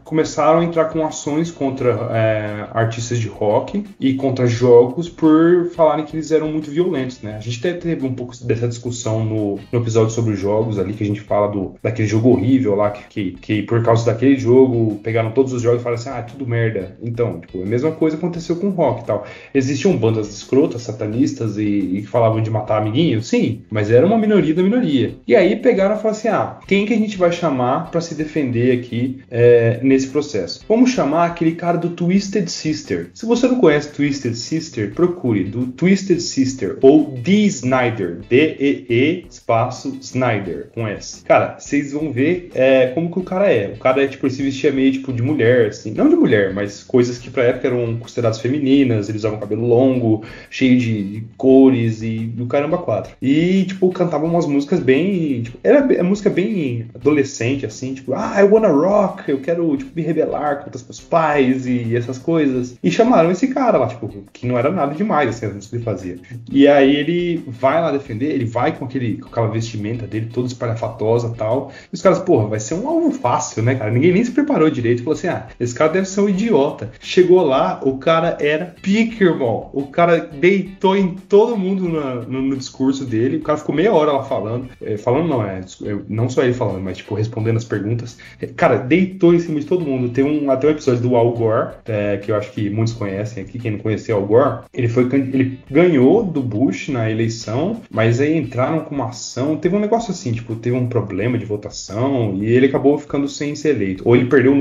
começaram a entrar com ações contra artistas de rock e contra jogos por falarem que eles eram muito violentos, né? A gente até teve um pouco dessa discussão no episódio sobre os jogos ali, que a gente fala daquele jogo horrível lá, que por causa daquele jogo pegaram todos os jogos e falaram assim, tudo merda. Então, tipo, a mesma coisa aconteceu com o rock e tal. Existiam bandas escrotas, satanistas e que falavam de matar amiguinhos? Sim, mas era uma minoria da minoria. E aí pegaram e falaram assim, quem que a gente vai chamar pra se defender aqui nesse processo? Vamos chamar aquele cara do Twisted Sister. Se você não conhece Twisted Sister, procure do Twisted Sister ou Dee Snider, D-E-E espaço Snyder, com S. Cara, vocês vão ver como que o cara é. O cara tipo, ele se vestia meio tipo de mulher, assim. Não de mulher, mas coisas que pra época eram consideradas femininas. Eles usavam cabelo longo, cheio de cores e do caramba 4. E, tipo, cantavam umas músicas bem... Tipo, era música bem adolescente, assim, tipo, I wanna rock, eu quero, tipo, me rebelar contra os meus pais e essas coisas. E chamaram esse cara lá, tipo, que não era nada demais, assim, as músicas que ele fazia. E aí ele vai lá defender, ele vai com aquela vestimenta dele, toda espalhafatosa e tal. E os caras, porra, vai ser um alvo fácil, né, cara? Ninguém nem se preparou direito. Falou assim, esse cara deve ser um idiota. Chegou lá, o cara era pique, irmão. O cara deitou em todo mundo no discurso dele. O cara ficou meia hora lá falando. Falando não, não só ele falando, mas tipo, respondendo as perguntas. Cara, deitou em cima de todo mundo. Tem até um episódio do Al Gore, que eu acho que muitos conhecem aqui. Quem não conheceu Al Gore, ele ganhou do Bush na eleição, mas aí entraram com uma ação. Teve um negócio assim, tipo, teve um problema de votação e ele acabou ficando sem ser eleito. Ou ele perdeu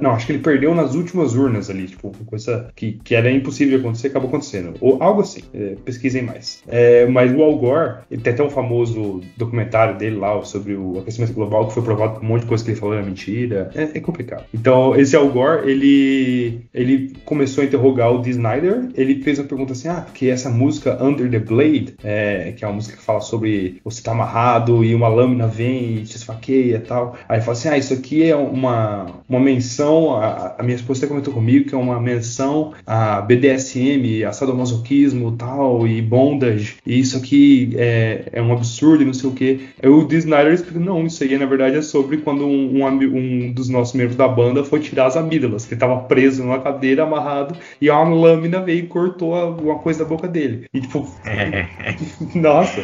não, acho que ele perdeu nas últimas urnas ali, tipo, uma coisa que era impossível de acontecer, acabou acontecendo. Ou algo assim, pesquisem mais. Mas o Al Gore, ele tem até um famoso documentário dele lá sobre o aquecimento global, que foi provado que um monte de coisa que ele falou era mentira. É complicado. Então, esse Al Gore, ele começou a interrogar o Dee Snider. Ele fez uma pergunta assim, porque essa música Under the Blade, que é uma música que fala sobre você tá amarrado e uma lâmina vem e te esfaqueia e tal. Aí ele fala assim, isso aqui é uma menção, a minha esposa comentou comigo que é uma menção a BDSM, a sadomasoquismo tal, e bondage, e isso aqui é um absurdo e não sei o que. Aí o Dee Snider explica, não, isso aí na verdade é sobre quando um dos nossos membros da banda foi tirar as amígdalas, que ele tava preso numa cadeira, amarrado, e uma lâmina veio e cortou alguma coisa da boca dele. E tipo, nossa.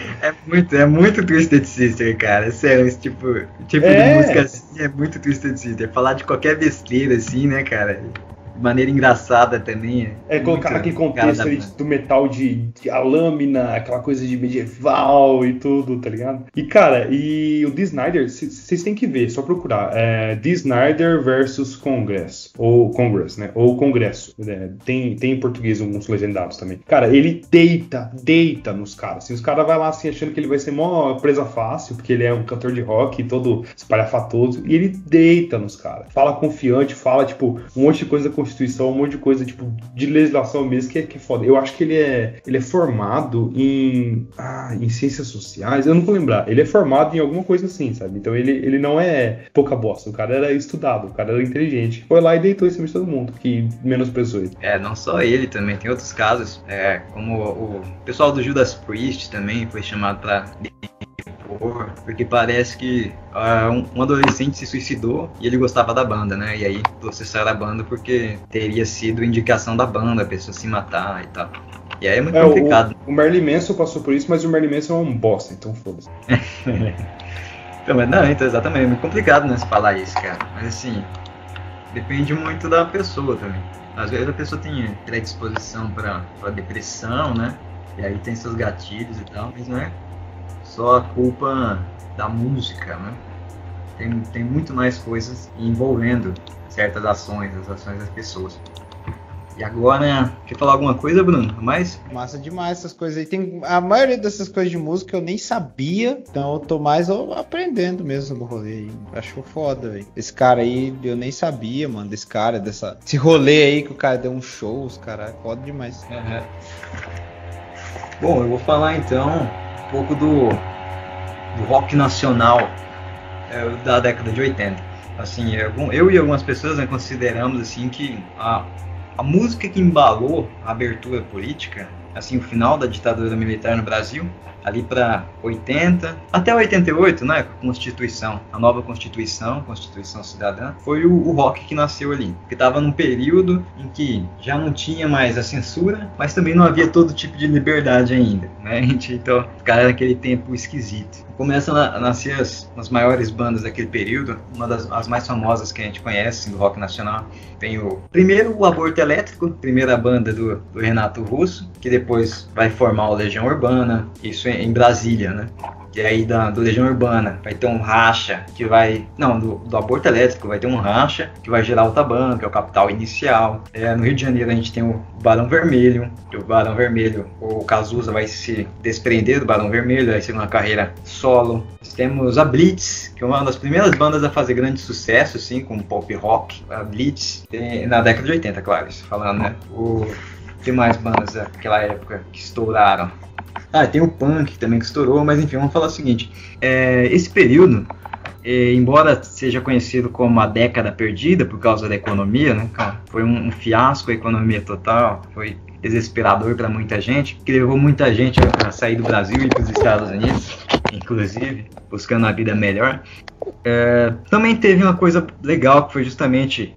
É muito Twisted Sister, cara. Sério, esse tipo de música assim é muito Twisted Sister. Falar de qualquer besteira assim, né, cara? De maneira engraçada também. Colocar aquele contexto ali do metal de a lâmina, aquela coisa de medieval e tudo, tá ligado? E, cara, o Dee Snider, vocês têm que ver, só procurar. Dee Snider versus Congress. Ou Congress, né? Ou Congresso. Tem em português alguns legendados também. Cara, ele deita nos caras. Assim, os caras vão lá assim achando que ele vai ser mó presa fácil, porque ele é um cantor de rock todo espalhafatoso. E ele deita nos caras. Fala confiante, fala, tipo, um monte de coisa da Constituição, um monte de coisa, tipo, de legislação mesmo, que é foda. Eu acho que ele é formado em ciências sociais, eu não vou lembrar. Ele é formado em alguma coisa assim, sabe? Então ele não é pouca bosta. O cara era estudado, o cara era inteligente. Foi lá e deitou em cima de todo mundo, que menosprezou ele. Não só ele também, tem outros casos, como o pessoal do Judas Priest também foi chamado pra porque parece que um adolescente se suicidou e ele gostava da banda, né? E aí processaram a banda porque teria sido indicação da banda, a pessoa se matar e tal. E aí é muito complicado. O Marilyn Manson passou por isso, mas o Marilyn Manson é um bosta, então foda-se. Então, exatamente, é muito complicado, né, se falar isso, cara. Mas assim, depende muito da pessoa também. Às vezes a pessoa tem predisposição pra depressão, né? E aí tem seus gatilhos e tal, mas não é só a culpa da música, né? Tem muito mais coisas envolvendo certas ações, as ações das pessoas. E agora, quer falar alguma coisa, Bruno? Mais? Massa demais essas coisas aí. A maioria dessas coisas de música eu nem sabia, então eu tô mais aprendendo mesmo no rolê aí. Acho foda, velho. Esse cara aí, eu nem sabia, mano, desse cara, esse rolê aí que o cara deu um show, os caras, foda demais. Uhum. Bom, eu vou falar então um pouco do rock nacional da década de 80. Assim, eu e algumas pessoas, né, consideramos assim que a música que embalou a abertura política, assim, o final da ditadura militar no Brasil, ali para 80, até 88, né, Constituição, a nova Constituição Cidadã, foi o rock que nasceu ali, porque estava num período em que já não tinha mais a censura, mas também não havia todo tipo de liberdade ainda, né, então, cara, era aquele tempo esquisito. Começam a nascer as maiores bandas daquele período, as mais famosas que a gente conhece do rock nacional. Tem primeiro o Aborto Elétrico, primeira banda do Renato Russo, que depois vai formar o Legião Urbana, isso em Brasília, né? E aí do Legião Urbana vai ter um racha que vai... Não, do Aborto Elétrico vai ter um racha que vai gerar outra banda, que é o Capital Inicial. No Rio de Janeiro a gente tem o Barão Vermelho, que o Barão Vermelho, o Cazuza vai se desprender do Barão Vermelho, vai ser uma carreira solo. Temos a Blitz, que é uma das primeiras bandas a fazer grande sucesso, assim, com pop rock. A Blitz, na década de 80, claro, isso falando, né? Tem mais bandas daquela época que estouraram. Tem o punk também que estourou, mas enfim, vamos falar o seguinte. Esse período embora seja conhecido como a década perdida por causa da economia, né, cara? Foi um fiasco a economia total, foi desesperador para muita gente, que levou muita gente a sair do Brasil e para os Estados Unidos, inclusive, buscando uma vida melhor. Também teve uma coisa legal, que foi justamente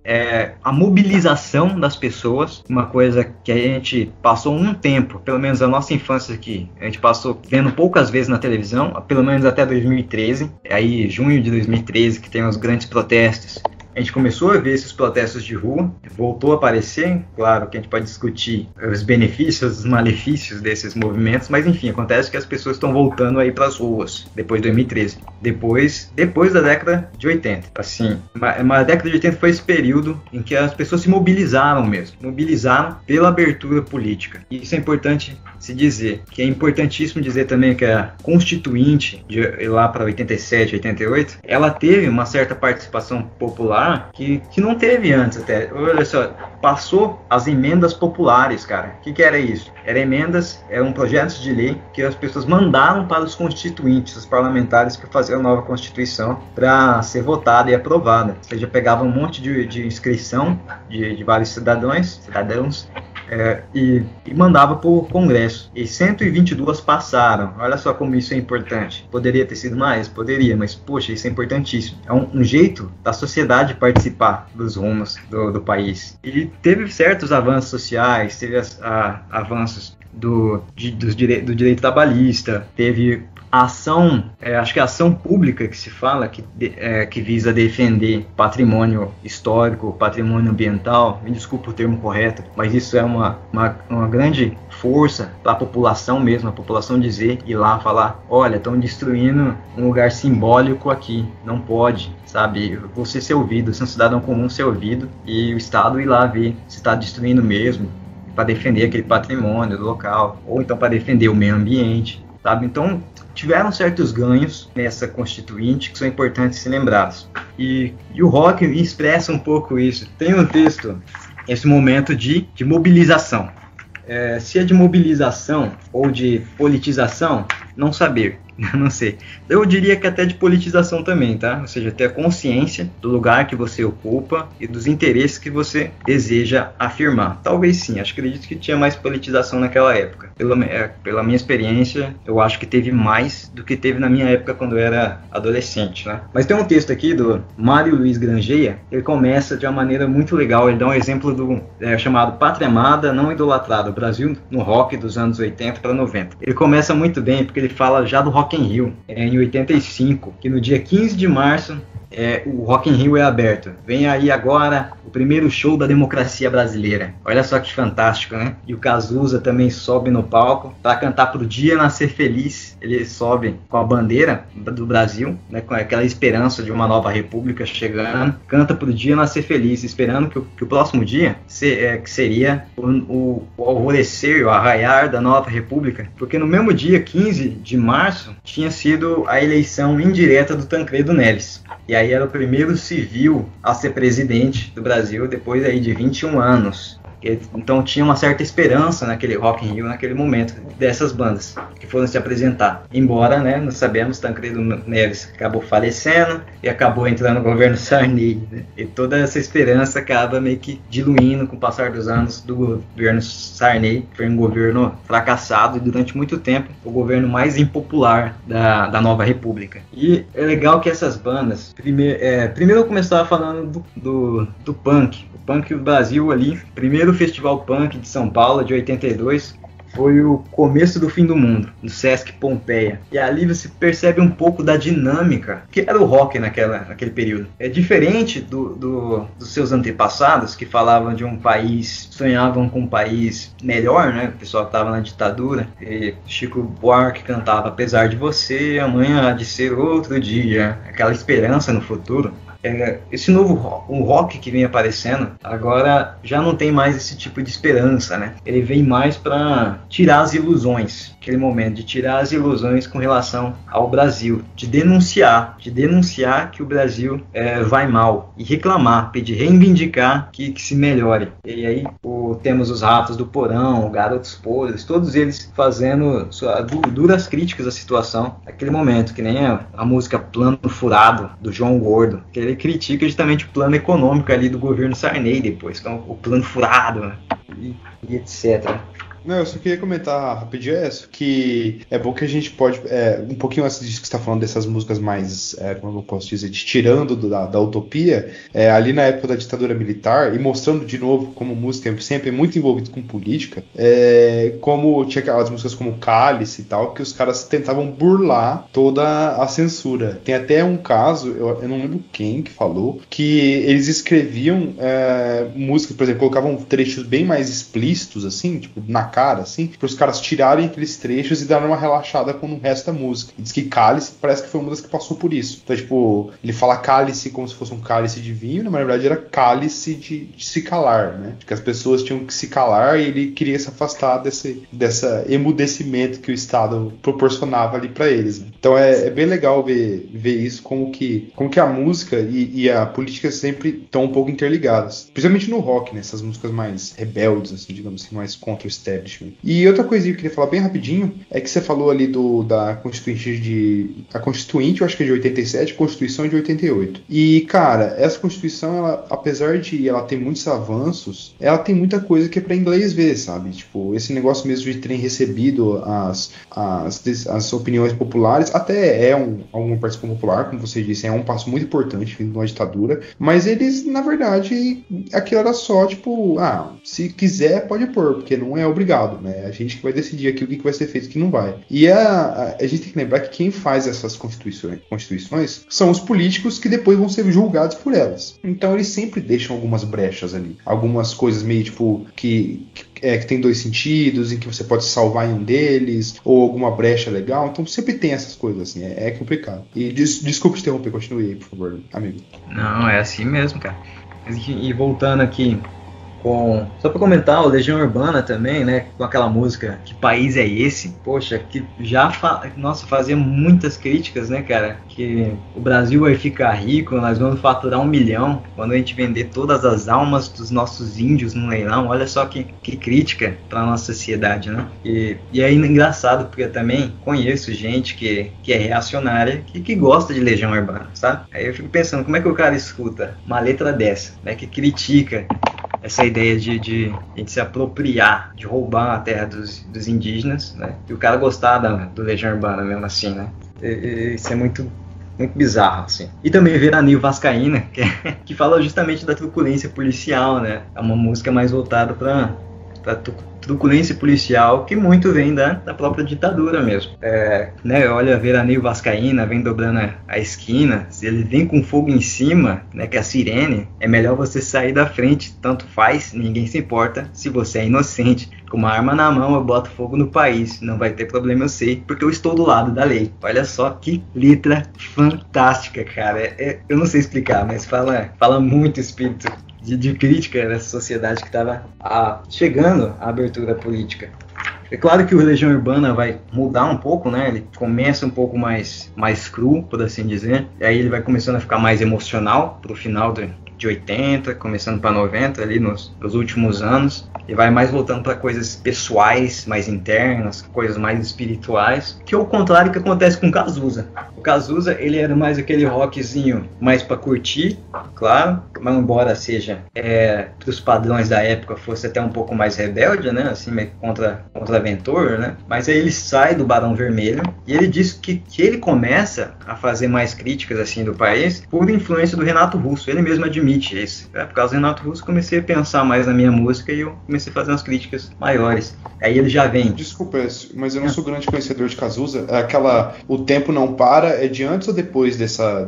a mobilização das pessoas, uma coisa que a gente passou um tempo, pelo menos a nossa infância aqui, a gente passou vendo poucas vezes na televisão, pelo menos até 2013, aí junho de 2013, que tem os grandes protestos. A gente começou a ver esses protestos de rua, voltou a aparecer, claro que a gente pode discutir os benefícios, os malefícios desses movimentos, mas enfim, acontece que as pessoas estão voltando aí para as ruas, depois de 2013, depois da década de 80. Assim, a década de 80 foi esse período em que as pessoas se mobilizaram mesmo, mobilizaram pela abertura política. E isso é importante se dizer, que é importantíssimo dizer também que a Constituinte, de lá para 87, 88, ela teve uma certa participação popular que não teve antes até. Olha só, passou as emendas populares, cara. O que era isso? Eram projetos de lei que as pessoas mandaram para os constituintes, os parlamentares que faziam a nova Constituição, para ser votada e aprovada. Ou seja, pegava um monte de inscrição de vários cidadãos, e mandava para o Congresso. E 122 passaram. Olha só como isso é importante. Poderia ter sido mais? Poderia, mas poxa, isso é importantíssimo. É um jeito da sociedade participar dos rumos do país. E teve certos avanços sociais, teve avanços do direito trabalhista, teve a ação, acho que a ação pública que se fala, que visa defender patrimônio histórico, patrimônio ambiental, me desculpa o termo correto, mas isso é uma grande força para a população mesmo, a população dizer, ir lá falar, olha, estão destruindo um lugar simbólico aqui, não pode, sabe, você ser ouvido, ser um cidadão comum ser ouvido, e o Estado ir lá ver se está destruindo mesmo, para defender aquele patrimônio do local, ou então para defender o meio ambiente, sabe, então tiveram certos ganhos nessa Constituinte que são importantes ser lembrados. E o rock expressa um pouco isso. Tem um texto, esse momento de mobilização. Se é de mobilização ou de politização, não saber. Não sei. Eu diria que até de politização também, tá? Ou seja, ter a consciência do lugar que você ocupa e dos interesses que você deseja afirmar. Talvez sim, acredito que tinha mais politização naquela época. Pela minha experiência, eu acho que teve mais do que teve na minha época quando eu era adolescente, né? Mas tem um texto aqui do Mário Luiz Grangeia, ele começa de uma maneira muito legal, ele dá um exemplo chamado Pátria Amada, Não Idolatrada, o Brasil no rock dos anos 80 para 90. Ele começa muito bem, porque ele fala já do Rock in Rio, em 85, que no dia 15 de março o Rock in Rio é aberto. Vem aí agora o primeiro show da democracia brasileira. Olha só que fantástico, né? E o Cazuza também sobe no palco para cantar Pro Dia Nascer Feliz. Ele sobe com a bandeira do Brasil, né, com aquela esperança de uma nova república chegando. Canta Pro Dia Nascer Feliz, esperando que o próximo dia que seria o alvorecer, o arraiar da nova república. Porque no mesmo dia, 15 de março, tinha sido a eleição indireta do Tancredo Neves. E aí era o primeiro civil a ser presidente do Brasil depois aí de 21 anos. Então tinha uma certa esperança naquele Rock in Rio, naquele momento, dessas bandas que foram se apresentar. Embora, né, nós sabemos, Tancredo Neves acabou falecendo e acabou entrando no governo Sarney, né? E toda essa esperança acaba meio que diluindo com o passar dos anos do governo Sarney. Foi um governo fracassado e durante muito tempo o governo mais impopular da nova república. E é legal que essas bandas, primeiro eu começava falando do punk. O punk do Brasil ali, primeiro Festival Punk de São Paulo, de 82, foi o começo do fim do mundo, no Sesc Pompeia. E ali você percebe um pouco da dinâmica que era o rock naquele período. É diferente dos seus antepassados, que falavam de um país, sonhavam com um país melhor, né? O pessoal que estava na ditadura. E Chico Buarque cantava Apesar de Você, amanhã há de ser outro dia. Aquela esperança no futuro. Esse novo rock que vem aparecendo agora já não tem mais esse tipo de esperança, né? Ele vem mais para tirar as ilusões, naquele momento, de tirar as ilusões com relação ao Brasil, de denunciar que o Brasil vai mal, e reclamar, pedir, reivindicar que se melhore. E aí temos os Ratos do Porão, Garotos Podres, todos eles fazendo duras críticas à situação naquele momento, que nem a música Plano Furado, do João Gordo, que ele critica justamente o plano econômico ali do governo Sarney depois, que é o plano furado e etc. Não, eu só queria comentar rapidinho que é bom que a gente pode, um pouquinho antes disso que você está falando, dessas músicas mais, como eu posso dizer, tirando da utopia, ali na época da ditadura militar, e mostrando de novo como música é sempre muito envolvida com política, como tinha aquelas músicas como Cálice e tal, que os caras tentavam burlar toda a censura. Tem até um caso, eu não lembro quem que falou, que eles escreviam músicas, por exemplo, colocavam trechos bem mais explícitos, assim, tipo, na cara, assim, para os caras tirarem aqueles trechos e darem uma relaxada com o resto da música. E diz que Cálice parece que foi uma das que passou por isso. Então, tipo, ele fala cálice como se fosse um cálice de vinho, mas na verdade era cálice de se calar, né? De que as pessoas tinham que se calar e ele queria se afastar desse emudecimento que o Estado proporcionava ali para eles, né? Então é bem legal ver isso, como que a música e a política sempre estão um pouco interligadas. Principalmente no rock, né? Essas músicas mais rebeldes, assim, digamos assim, mais contra o establishment. E outra coisinha que eu queria falar bem rapidinho é que você falou ali da Constituinte a Constituinte, eu acho que é de 87, a Constituição é de 88. E, cara, essa Constituição, ela, apesar de ela ter muitos avanços, ela tem muita coisa que é pra inglês ver, sabe? Tipo, esse negócio mesmo de terem recebido as opiniões populares, até alguma participação popular, como você disse, é um passo muito importante vindo de uma ditadura, mas eles, na verdade, aquilo era só, tipo, se quiser, pode pôr, porque não é obrigado, né? A gente que vai decidir aqui o que vai ser feito e o que não vai. E a gente tem que lembrar que quem faz essas constituições são os políticos que depois vão ser julgados por elas. Então eles sempre deixam algumas brechas ali. Algumas coisas meio tipo que tem dois sentidos, em que você pode salvar em um deles, ou alguma brecha legal. Então sempre tem essas coisas, assim, é complicado. E desculpa te interromper, continue aí, por favor, amigo. Não, é assim mesmo, cara. E voltando aqui, só pra comentar, o Legião Urbana também, né, com aquela música Que País é Esse? Poxa, que já fazia muitas críticas, né, cara, que o Brasil vai ficar rico, nós vamos faturar 1 milhão quando a gente vender todas as almas dos nossos índios no leilão. Olha só que crítica pra nossa sociedade, né? E é engraçado, porque eu também conheço gente que é reacionária, que gosta de Legião Urbana, sabe? Aí eu fico pensando, como é que o cara escuta uma letra dessa, né, que critica essa ideia de se apropriar, de roubar a terra dos indígenas, né? E o cara gostar do Legião Urbana mesmo assim, né? Isso é muito bizarro, assim. E também Veraneio Vascaína, que fala justamente da truculência policial, né? É uma música mais voltada para truculência policial, que muito vem da própria ditadura mesmo. Né, olha, Veraneio Vascaína vem dobrando a esquina, se ele vem com fogo em cima, né, que é a sirene, é melhor você sair da frente, tanto faz, ninguém se importa se você é inocente. Com uma arma na mão eu boto fogo no país, não vai ter problema, eu sei, porque eu estou do lado da lei. Olha só que letra fantástica, cara. Eu não sei explicar, mas fala muito espírito de crítica dessa sociedade que estava chegando à abertura política. É claro que o Legião Urbana vai mudar um pouco, né? Ele começa um pouco mais cru, por assim dizer. E aí ele vai começando a ficar mais emocional pro final de 80, começando para 90, ali nos últimos anos. E vai mais voltando para coisas pessoais, mais internas, coisas mais espirituais, que é o contrário que acontece com o Cazuza. O Cazuza, ele era mais aquele rockzinho mais para curtir, claro, mas embora seja para os padrões da época fosse até um pouco mais rebelde, né, assim, meio contraventor, né, mas aí ele sai do Barão Vermelho e ele diz que ele começa a fazer mais críticas assim do país por influência do Renato Russo. Ele mesmo admite isso. Por causa do Renato Russo comecei a pensar mais na minha música e eu comecei a fazer umas críticas maiores. Aí ele já vem. Desculpa, mas eu não sou grande conhecedor de Cazuza. O tempo não para, é de antes ou depois dessa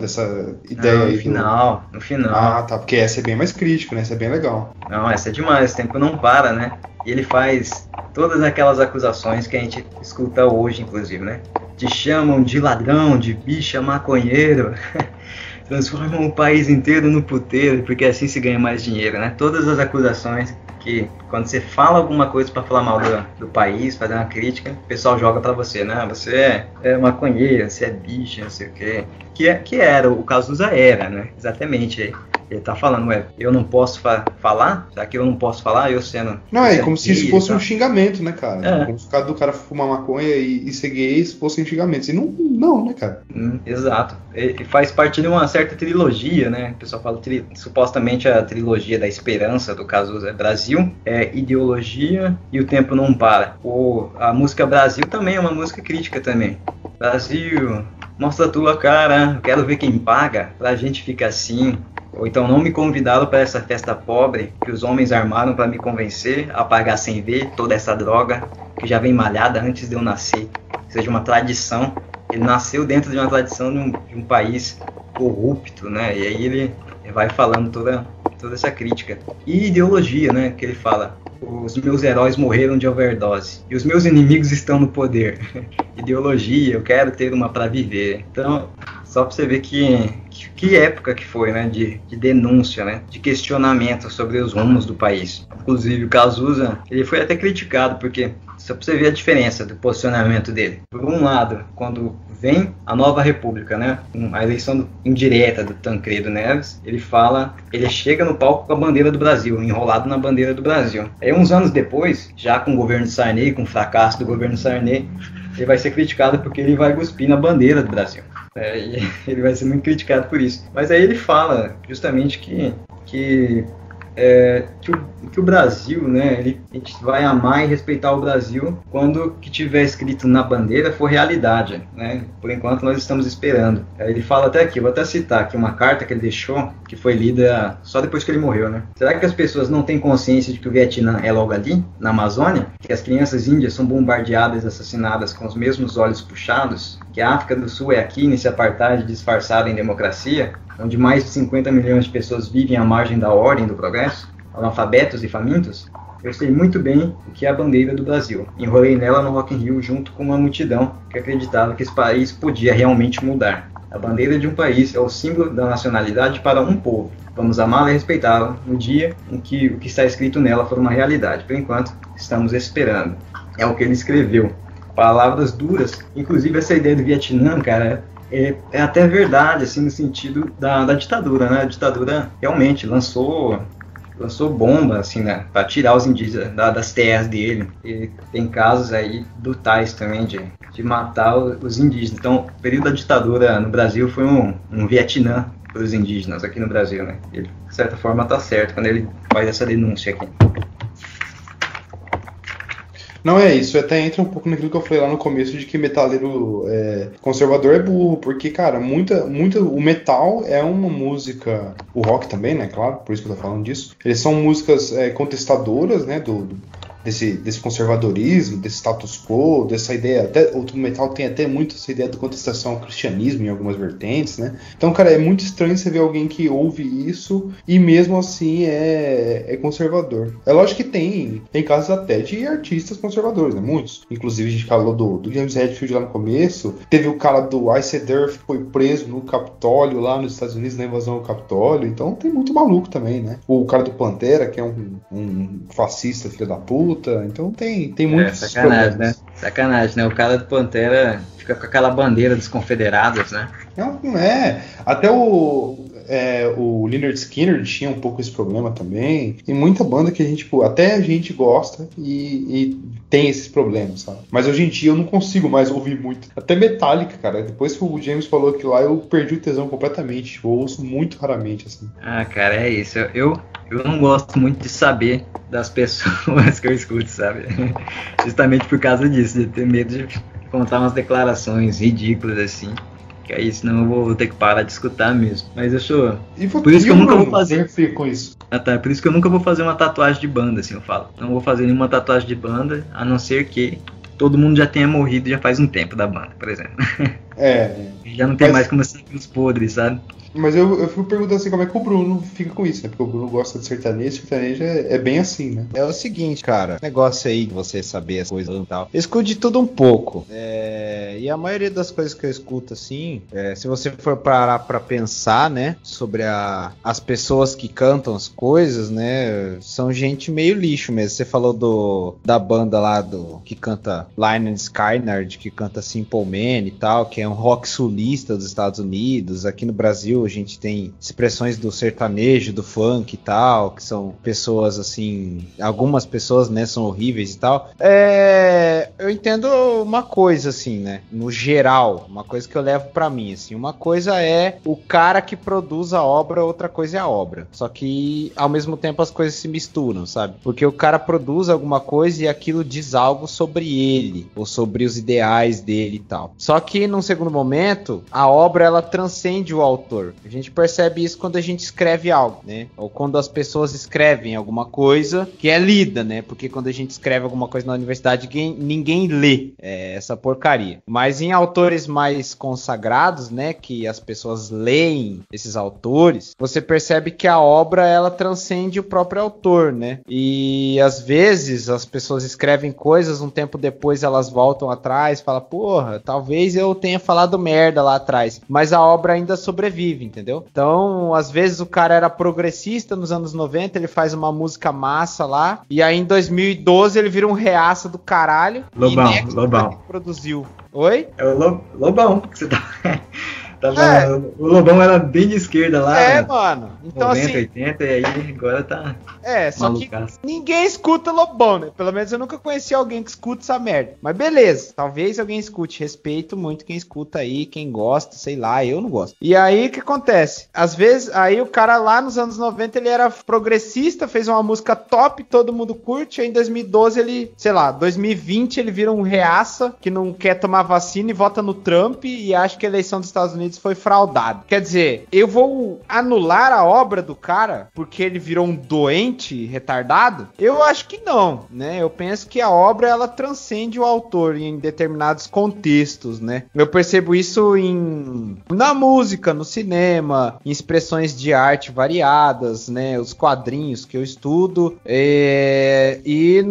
ideia aí? No final. Ah, tá, porque essa é bem mais crítica, né? Essa é bem legal. Não, essa é demais, o tempo não para, né? E ele faz todas aquelas acusações que a gente escuta hoje, inclusive, né? Te chamam de ladrão, de bicha, maconheiro. transformam o país inteiro no puteiro, porque assim se ganha mais dinheiro, né? Todas as acusações que quando você fala alguma coisa para falar mal do país, fazer uma crítica, o pessoal joga para você, né? Você é maconheiro, você é bicho, não sei o quê. Que era, o Cazuza era, né? Exatamente. Ele tá falando, eu não posso falar? Já que eu não posso falar, eu sendo... Não, é como se isso fosse um xingamento, né, cara? Como se o caso do cara fumar maconha e ser gay, isso fosse um xingamento. E não, né, cara? Exato. Ele faz parte de uma certa trilogia, né? O pessoal fala supostamente a trilogia da esperança do Cazuza. Brasil, ideologia e o tempo não para. A música Brasil também é uma música crítica também. Brasil, mostra a tua cara, quero ver quem paga, pra gente ficar assim... Ou então não me convidaram para essa festa pobre que os homens armaram para me convencer a pagar sem ver toda essa droga que já vem malhada antes de eu nascer. Ou seja, uma tradição. Ele nasceu dentro de uma tradição de um país corrupto, né? E aí ele vai falando toda essa crítica. E ideologia, né? Que ele fala, os meus heróis morreram de overdose e os meus inimigos estão no poder. Ideologia, eu quero ter uma para viver. Então, só para você ver que época que foi, né, de denúncia, né, de questionamento sobre os rumos do país. Inclusive o Cazuza, ele foi até criticado, porque só para você ver a diferença do posicionamento dele. Por um lado, quando vem a nova república, né, a eleição indireta do Tancredo Neves, ele chega no palco com a bandeira do Brasil, enrolado na bandeira do Brasil. Aí uns anos depois, já com o governo Sarney, com o fracasso do governo Sarney, ele vai ser criticado porque ele vai cuspir na bandeira do Brasil. E ele vai ser muito criticado por isso. Mas aí ele fala justamente que o Brasil, né, a gente vai amar e respeitar o Brasil quando o que tiver escrito na bandeira for realidade, né? Por enquanto nós estamos esperando. Ele fala até aqui, vou até citar aqui uma carta que ele deixou, que foi lida só depois que ele morreu, né? Será que as pessoas não têm consciência de que o Vietnã é logo ali, na Amazônia? Que as crianças índias são bombardeadas e assassinadas com os mesmos olhos puxados? Que a África do Sul é aqui nesse apartheid disfarçado em democracia, onde mais de 50 milhões de pessoas vivem à margem da ordem do progresso, analfabetos e famintos? Eu sei muito bem o que é a bandeira do Brasil. Enrolei nela no Rock in Rio junto com uma multidão que acreditava que esse país podia realmente mudar. A bandeira de um país é o símbolo da nacionalidade para um povo. Vamos amá-la e respeitá-la no dia em que o que está escrito nela for uma realidade. Por enquanto, estamos esperando. É o que ele escreveu. Palavras duras. Inclusive, essa ideia do Vietnã, cara, é até verdade, assim, no sentido da ditadura, né? A ditadura realmente lançou bomba, assim, né, para tirar os indígenas das terras dele. E tem casos aí brutais também de matar os indígenas. Então, o período da ditadura no Brasil foi um Vietnã para os indígenas aqui no Brasil, né? Ele, de certa forma, tá certo quando ele faz essa denúncia aqui. Não é isso, até entra um pouco naquilo que eu falei lá no começo de que metaleiro conservador é burro, porque, cara, o metal é uma música, o rock também, né, claro, por isso que eu tô falando disso, eles são músicas contestadoras, né, desse conservadorismo, desse status quo, dessa ideia, até o metal tem até muito essa ideia de contestação ao cristianismo em algumas vertentes, né? Então, cara, é muito estranho você ver alguém que ouve isso e mesmo assim é conservador. É lógico que tem casos até de artistas conservadores, né? Muitos. Inclusive, a gente falou do James Hetfield lá no começo, teve o cara do Iced Earth que foi preso no Capitólio, lá nos Estados Unidos, na invasão ao Capitólio, então tem muito maluco também, né? O cara do Pantera, que é um fascista, filho da puta. Então tem muitos sacanagem, né? Sacanagem, né? O cara do Pantera fica com aquela bandeira dos confederados, né? Não é. Até o Lynyrd Skynyrd tinha um pouco esse problema também. Tem muita banda que a gente, até a gente gosta e tem esses problemas, sabe? Mas hoje em dia eu não consigo mais ouvir muito. Até Metallica, cara. Depois que o James falou aquilo lá, eu perdi o tesão completamente. Tipo, eu ouço muito raramente, assim. Ah, cara, é isso. Eu não gosto muito de saber das pessoas que eu escuto, sabe? Justamente por causa disso, de ter medo de contar umas declarações ridículas assim. Que aí senão eu vou ter que parar de escutar mesmo. Mas eu sou. Por isso que eu nunca vou fazer. Com isso. Por isso que eu nunca vou fazer uma tatuagem de banda, assim, eu falo. Não vou fazer nenhuma tatuagem de banda, a não ser que todo mundo já tenha morrido já faz um tempo da banda, por exemplo. Já não tem mais como ser os podres, sabe? Mas eu fico perguntando assim, como é que o Bruno fica com isso, né? Porque o Bruno gosta de sertanejo é bem assim, né? É o seguinte, cara, negócio aí de você saber as coisas e tal. Eu escuto de tudo um pouco. E a maioria das coisas que eu escuto, assim, se você for parar pra pensar, né, sobre as pessoas que cantam as coisas, né, são gente meio lixo mesmo. Você falou da banda lá que canta Lynyrd Skynyrd, que canta Simple Man e tal, que é um rock sulista dos Estados Unidos. Aqui no Brasil a gente tem expressões do sertanejo, do funk e tal, que são pessoas assim, algumas pessoas, né, são horríveis e tal. Eu entendo uma coisa assim, né, no geral, uma coisa que eu levo pra mim, assim, uma coisa é o cara que produz a obra, outra coisa é a obra. Só que ao mesmo tempo as coisas se misturam, sabe? Porque o cara produz alguma coisa e aquilo diz algo sobre ele, ou sobre os ideais dele e tal. Só que num segundo momento, a obra ela transcende o autor. A gente percebe isso quando a gente escreve algo, né? Ou quando as pessoas escrevem alguma coisa que é lida, né? Porque quando a gente escreve alguma coisa na universidade, ninguém lê essa porcaria. Mas em autores mais consagrados, né? Que as pessoas leem esses autores, você percebe que a obra, ela transcende o próprio autor, né? E às vezes as pessoas escrevem coisas, um tempo depois elas voltam atrás, falam, porra, talvez eu tenha falado merda lá atrás. Mas a obra ainda sobrevive, entendeu? Então, às vezes o cara era progressista nos anos 90, ele faz uma música massa lá, e aí em 2012 ele vira um reaça do caralho. Lobão. Produziu. Oi? É o Lobão que você tá... O Lobão era bem de esquerda lá. Mano. Então 90, assim... 80, e aí agora tá... só malucaço. Que ninguém escuta Lobão, né? Pelo menos eu nunca conheci alguém que escuta essa merda. Mas beleza, talvez alguém escute. Respeito muito quem escuta aí, quem gosta, sei lá, eu não gosto. E aí, o que acontece? Às vezes, aí o cara lá nos anos 90, ele era progressista, fez uma música top, todo mundo curte, aí em 2012 ele, sei lá, 2020 ele vira um reaça, que não quer tomar vacina e vota no Trump e acha que a eleição dos Estados Unidos foi fraudada. Quer dizer, eu vou anular a obra do cara porque ele virou um doente retardado? Eu acho que não, né? Eu penso que a obra, ela transcende o autor em determinados contextos, né? Eu percebo isso na música, no cinema, em expressões de arte variadas, né? Os quadrinhos que eu estudo e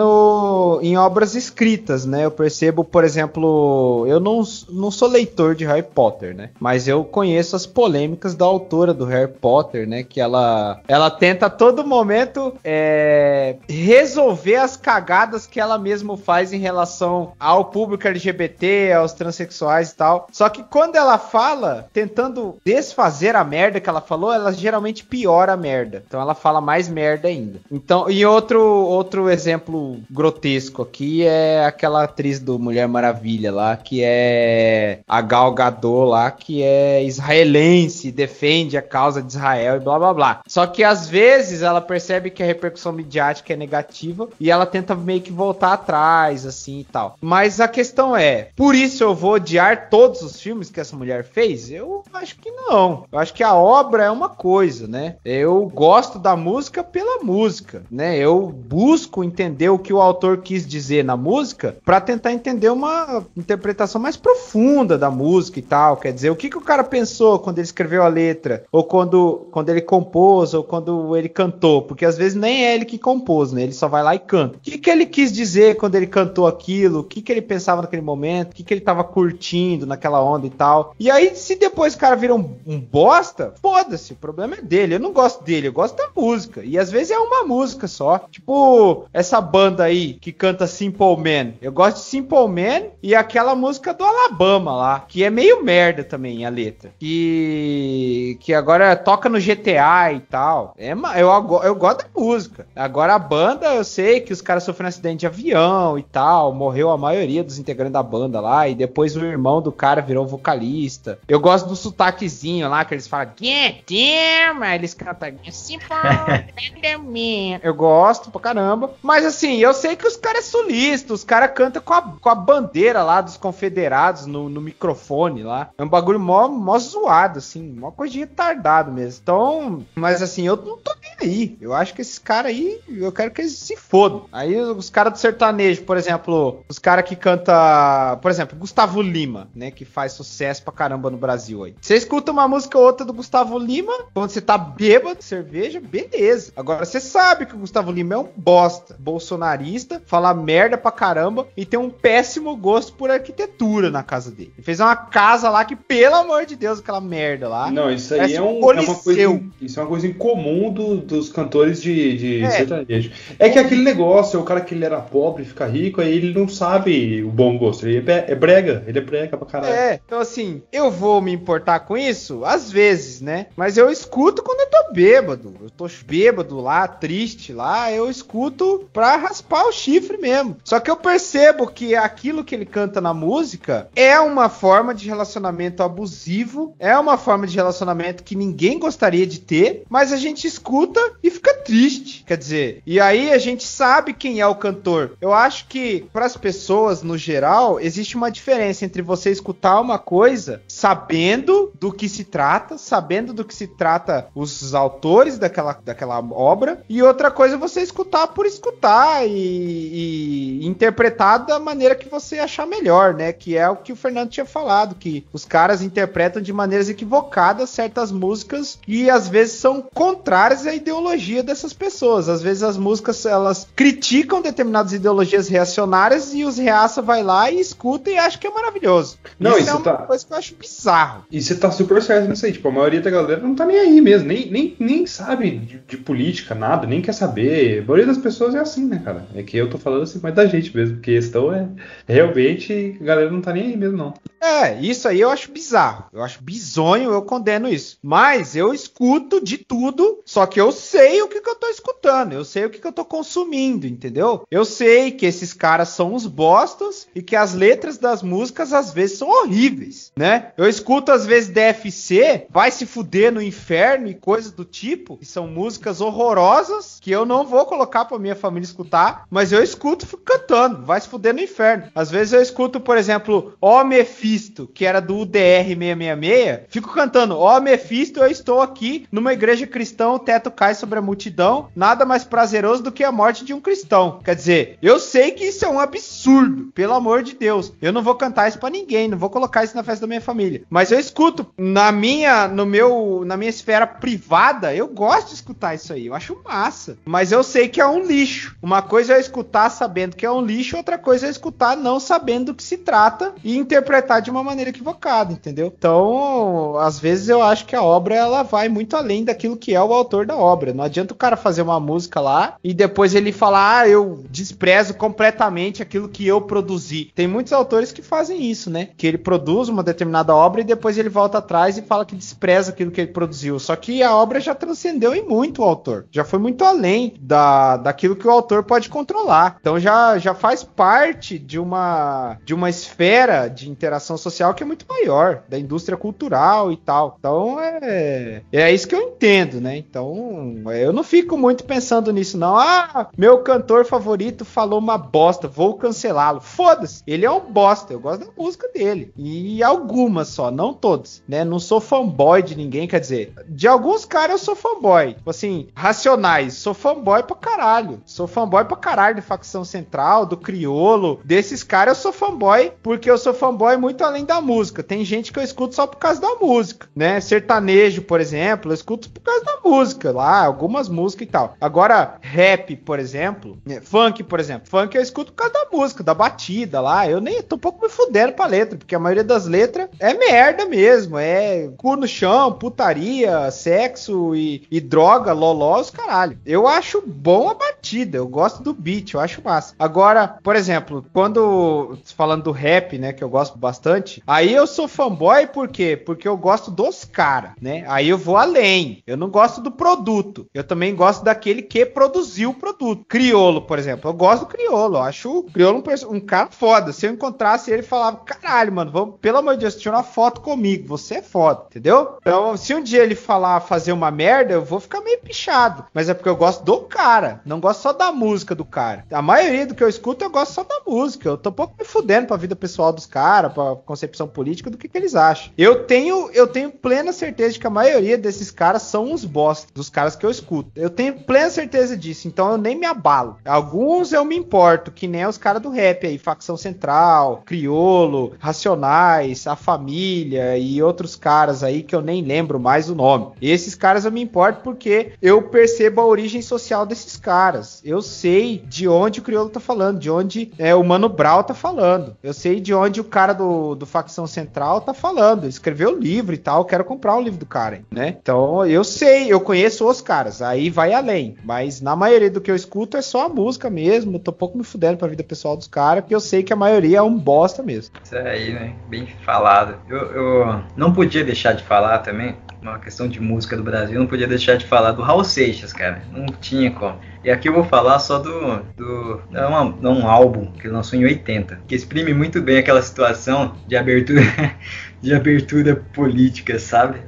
em obras escritas, né? Eu percebo, por exemplo, eu não sou leitor de Harry Potter, né? Mas eu conheço as polêmicas da autora do Harry Potter, né? Que ela tenta a todo momento resolver as cagadas que ela mesma faz em relação ao público LGBT, aos transexuais e tal. Só que quando ela fala, tentando desfazer a merda que ela falou, ela geralmente piora a merda. Então ela fala mais merda ainda. Então, e outro exemplo grotesco aqui é aquela atriz do Mulher Maravilha lá, que é a Gal Gadot lá, que é israelense, defende a causa de Israel e blá blá blá. Só que às vezes ela percebe que a repercussão midiática é negativa e ela tenta meio que voltar atrás, assim e tal. Mas a questão é, por isso eu vou odiar todos os filmes que essa mulher fez? Eu acho que não. Eu acho que a obra é uma coisa, né? Eu gosto da música pela música, né? Eu busco entender o que o autor quis dizer na música pra tentar entender uma interpretação mais profunda da música e tal. Quer dizer, o que o cara pensou quando ele escreveu a letra, ou quando ele compôs, ou quando ele cantou, porque às vezes nem é ele que compôs, né? Ele só vai lá e canta. O que ele quis dizer quando ele cantou aquilo? O que ele pensava naquele momento? O que ele tava curtindo naquela onda e tal? E aí, se depois o cara vira um bosta, foda-se, o problema é dele. Eu não gosto dele, eu gosto da música. E às vezes é uma música só. Tipo, essa banda aí que canta Simple Man. Eu gosto de Simple Man e aquela música do Alabama lá, que é meio merda também, a letra. Que agora toca no GTA e tal. Eu gosto da música. Agora a banda, eu sei que os caras sofreram um acidente de avião e tal. Morreu a maioria dos integrantes da banda lá. E depois o irmão do cara virou vocalista. Eu gosto do sotaquezinho lá, que eles falam Get damn! Aí eles cantam Simple Man. Eu gosto pra caramba. Mas assim, eu sei que os caras é sulista, os caras cantam com a bandeira lá dos confederados no microfone lá. É um bagulho mó zoado, assim, mó coisa de retardado mesmo. Então, mas assim, eu não tô nem aí. Eu acho que esses caras aí, eu quero que eles se fodam. Aí os caras do sertanejo, por exemplo, os caras que cantam, por exemplo, Gustavo Lima, né, que faz sucesso pra caramba no Brasil aí. Você escuta uma música ou outra do Gustavo Lima, quando você tá bêbado de cerveja, beleza. Agora, você sabe que o Gustavo Lima é um bosta, bolsonarista, fala merda pra caramba e tem um péssimo gosto por arquitetura na casa dele. Ele fez uma casa lá que, pelo amor de Deus, aquela merda lá. Não, isso aí é uma coisa. Isso é uma coisa incomum dos cantores de sertanejo. É que aquele negócio, é o cara que ele era pobre, fica rico, aí ele não sabe o bom gosto. Ele é brega pra caralho. Então assim, eu vou me importar com isso? Às vezes, né? Mas eu escuto quando eu tô bêbado. Eu tô bêbado lá, triste lá, eu escuto pra raspar o chifre mesmo. Só que eu percebo que aquilo que ele canta na música é uma forma de relacionamento abusivo, é uma forma de relacionamento que ninguém gostaria de ter, mas a gente escuta e fica triste. Quer dizer, e aí a gente sabe quem é o cantor. Eu acho que para as pessoas no geral existe uma diferença entre você escutar uma coisa sabendo do que se trata, os autores daquela obra, e outra coisa você escutar por escutar e interpretar da maneira que você achar melhor, né? Que é o que o Fernando tinha falado, que os caras interpretam de maneiras equivocadas certas músicas que às vezes são contrárias à ideologia dessas pessoas. Às vezes as músicas, elas criticam determinadas ideologias reacionárias e os reaça vai lá e escuta e acha que é maravilhoso. Não, isso é uma coisa que eu acho bizarro. E você tá super certo nisso aí. Tipo, a maioria da galera não tá nem aí mesmo. Nem sabe de política, nada, nem quer saber. A maioria das pessoas é assim, né, cara? É que eu tô falando assim mais da gente mesmo, porque a questão é realmente a galera não tá nem aí mesmo, não. Isso aí eu acho bizarro. Eu acho bizonho, eu condeno isso. Mas eu escuto de tudo, só que eu sei o que eu tô escutando. Eu sei o que eu tô consumindo, entendeu? Eu sei que esses caras são uns bostas e que as letras das músicas às vezes são horríveis, né? Eu escuto às vezes DFC, vai se fuder no inferno e coisas do tipo, que são músicas horrorosas que eu não vou colocar pra minha família escutar, mas eu escuto e fico cantando, vai se fuder no inferno. Às vezes eu escuto, por exemplo, Ó Mephisto, que era do UDR 666, fico cantando, ó Mephisto, eu estou aqui numa igreja cristã, o teto cai sobre a multidão, nada mais prazeroso do que a morte de um cristão. Quer dizer, eu sei que isso é um absurdo, pelo amor de Deus. Eu não vou cantar isso pra ninguém, não vou colocar isso na festa da minha família. Mas eu escuto, na minha esfera privada, eu gosto de escutar isso aí, eu acho massa. Mas eu sei que é um lixo. Uma coisa é eu escutar sabendo que é um lixo, outra coisa é eu escutar não sabendo do que se trata e interpretar de uma maneira equivocada, entendeu? Então, às vezes eu acho que a obra, ela vai muito além daquilo que é o autor da obra. Não adianta o cara fazer uma música lá e depois ele falar, eu desprezo completamente aquilo que eu produzi. Tem muitos autores que fazem isso, né? Que ele produz uma determinada obra e depois ele volta atrás e fala que despreza aquilo que ele produziu. Só que a obra já transcendeu em muito o autor. Já foi muito além daquilo que o autor pode controlar. Então já faz parte de uma esfera de interação social que é muito maior, da indústria cultural e tal. Então é isso que eu entendo, né? Então eu não fico muito pensando nisso, não. Meu cantor favorito falou uma bosta, vou cancelá-lo. Foda-se, ele é um bosta, eu gosto da música dele. E algumas só, não todas, né? Não sou fanboy de ninguém, quer dizer, de alguns caras eu sou fanboy. Tipo assim, Racionais, sou fanboy pra caralho. Sou fanboy pra caralho de Facção Central, do Criolo. Desses caras eu sou fanboy, porque eu sou fanboy muito além da música. Tem gente que eu escuto só por causa da música, né? Sertanejo, por exemplo, eu escuto por causa da música lá, algumas músicas e tal. Agora, rap, por exemplo, funk, por exemplo. Funk eu escuto por causa da música, da batida lá. Eu nem tô um pouco me fudendo pra letra, porque a maioria das letras é merda mesmo. É cu no chão, putaria, sexo e droga, lolós, caralho. Eu acho bom a batida, eu gosto do beat, eu acho massa. Agora, por exemplo, quando falando do rap, né, que eu gosto bastante, aí eu sou fanboy por quê? Porque eu gosto dos caras, né? Aí eu vou além. Eu não gosto do produto. Eu também gosto daquele que produziu o produto. Criolo, por exemplo. Eu gosto do Criolo. Eu acho o Criolo um cara foda. Se eu encontrasse ele, falava, caralho, mano, vamos, pelo amor de Deus, tira uma foto comigo, você é foda, entendeu? Então, se um dia ele fazer uma merda, eu vou ficar meio pichado. Mas é porque eu gosto do cara, não gosto só da música do cara. A maioria do que eu escuto, eu gosto só da música. Eu tô um pouco me fudendo pra vida pessoal dos caras, pra concepção política, do que eles acham. Eu tenho plena certeza de que a maioria desses caras são uns bosta, dos caras que eu escuto. Eu tenho plena certeza disso, então eu nem me abalo. Alguns eu me importo, que nem os caras do rap aí, Facção Central, Criolo, Racionais, A Família e outros caras aí que eu nem lembro mais o nome. E esses caras eu me importo porque eu percebo a origem social desses caras. Eu sei de onde o Criolo tá falando, de onde o Mano Brown tá falando. Eu sei de onde o cara do Facção Central tá falando. Ele escreveu livro e tal, eu quero comprar o livro do cara, né? Então eu sei, eu conheço os caras, aí vai além. Mas na maioria do que eu escuto é só a música mesmo. Eu tô um pouco me fudendo pra vida pessoal dos caras, porque eu sei que a maioria é um bosta mesmo. Isso aí, né? Bem falado. Eu não podia deixar de falar também, uma questão de música do Brasil, não podia deixar de falar do Raul Seixas, cara. Não tinha como. E aqui eu vou falar só de um álbum que ele lançou em 80, que exprime muito bem aquela situação de abertura política, sabe?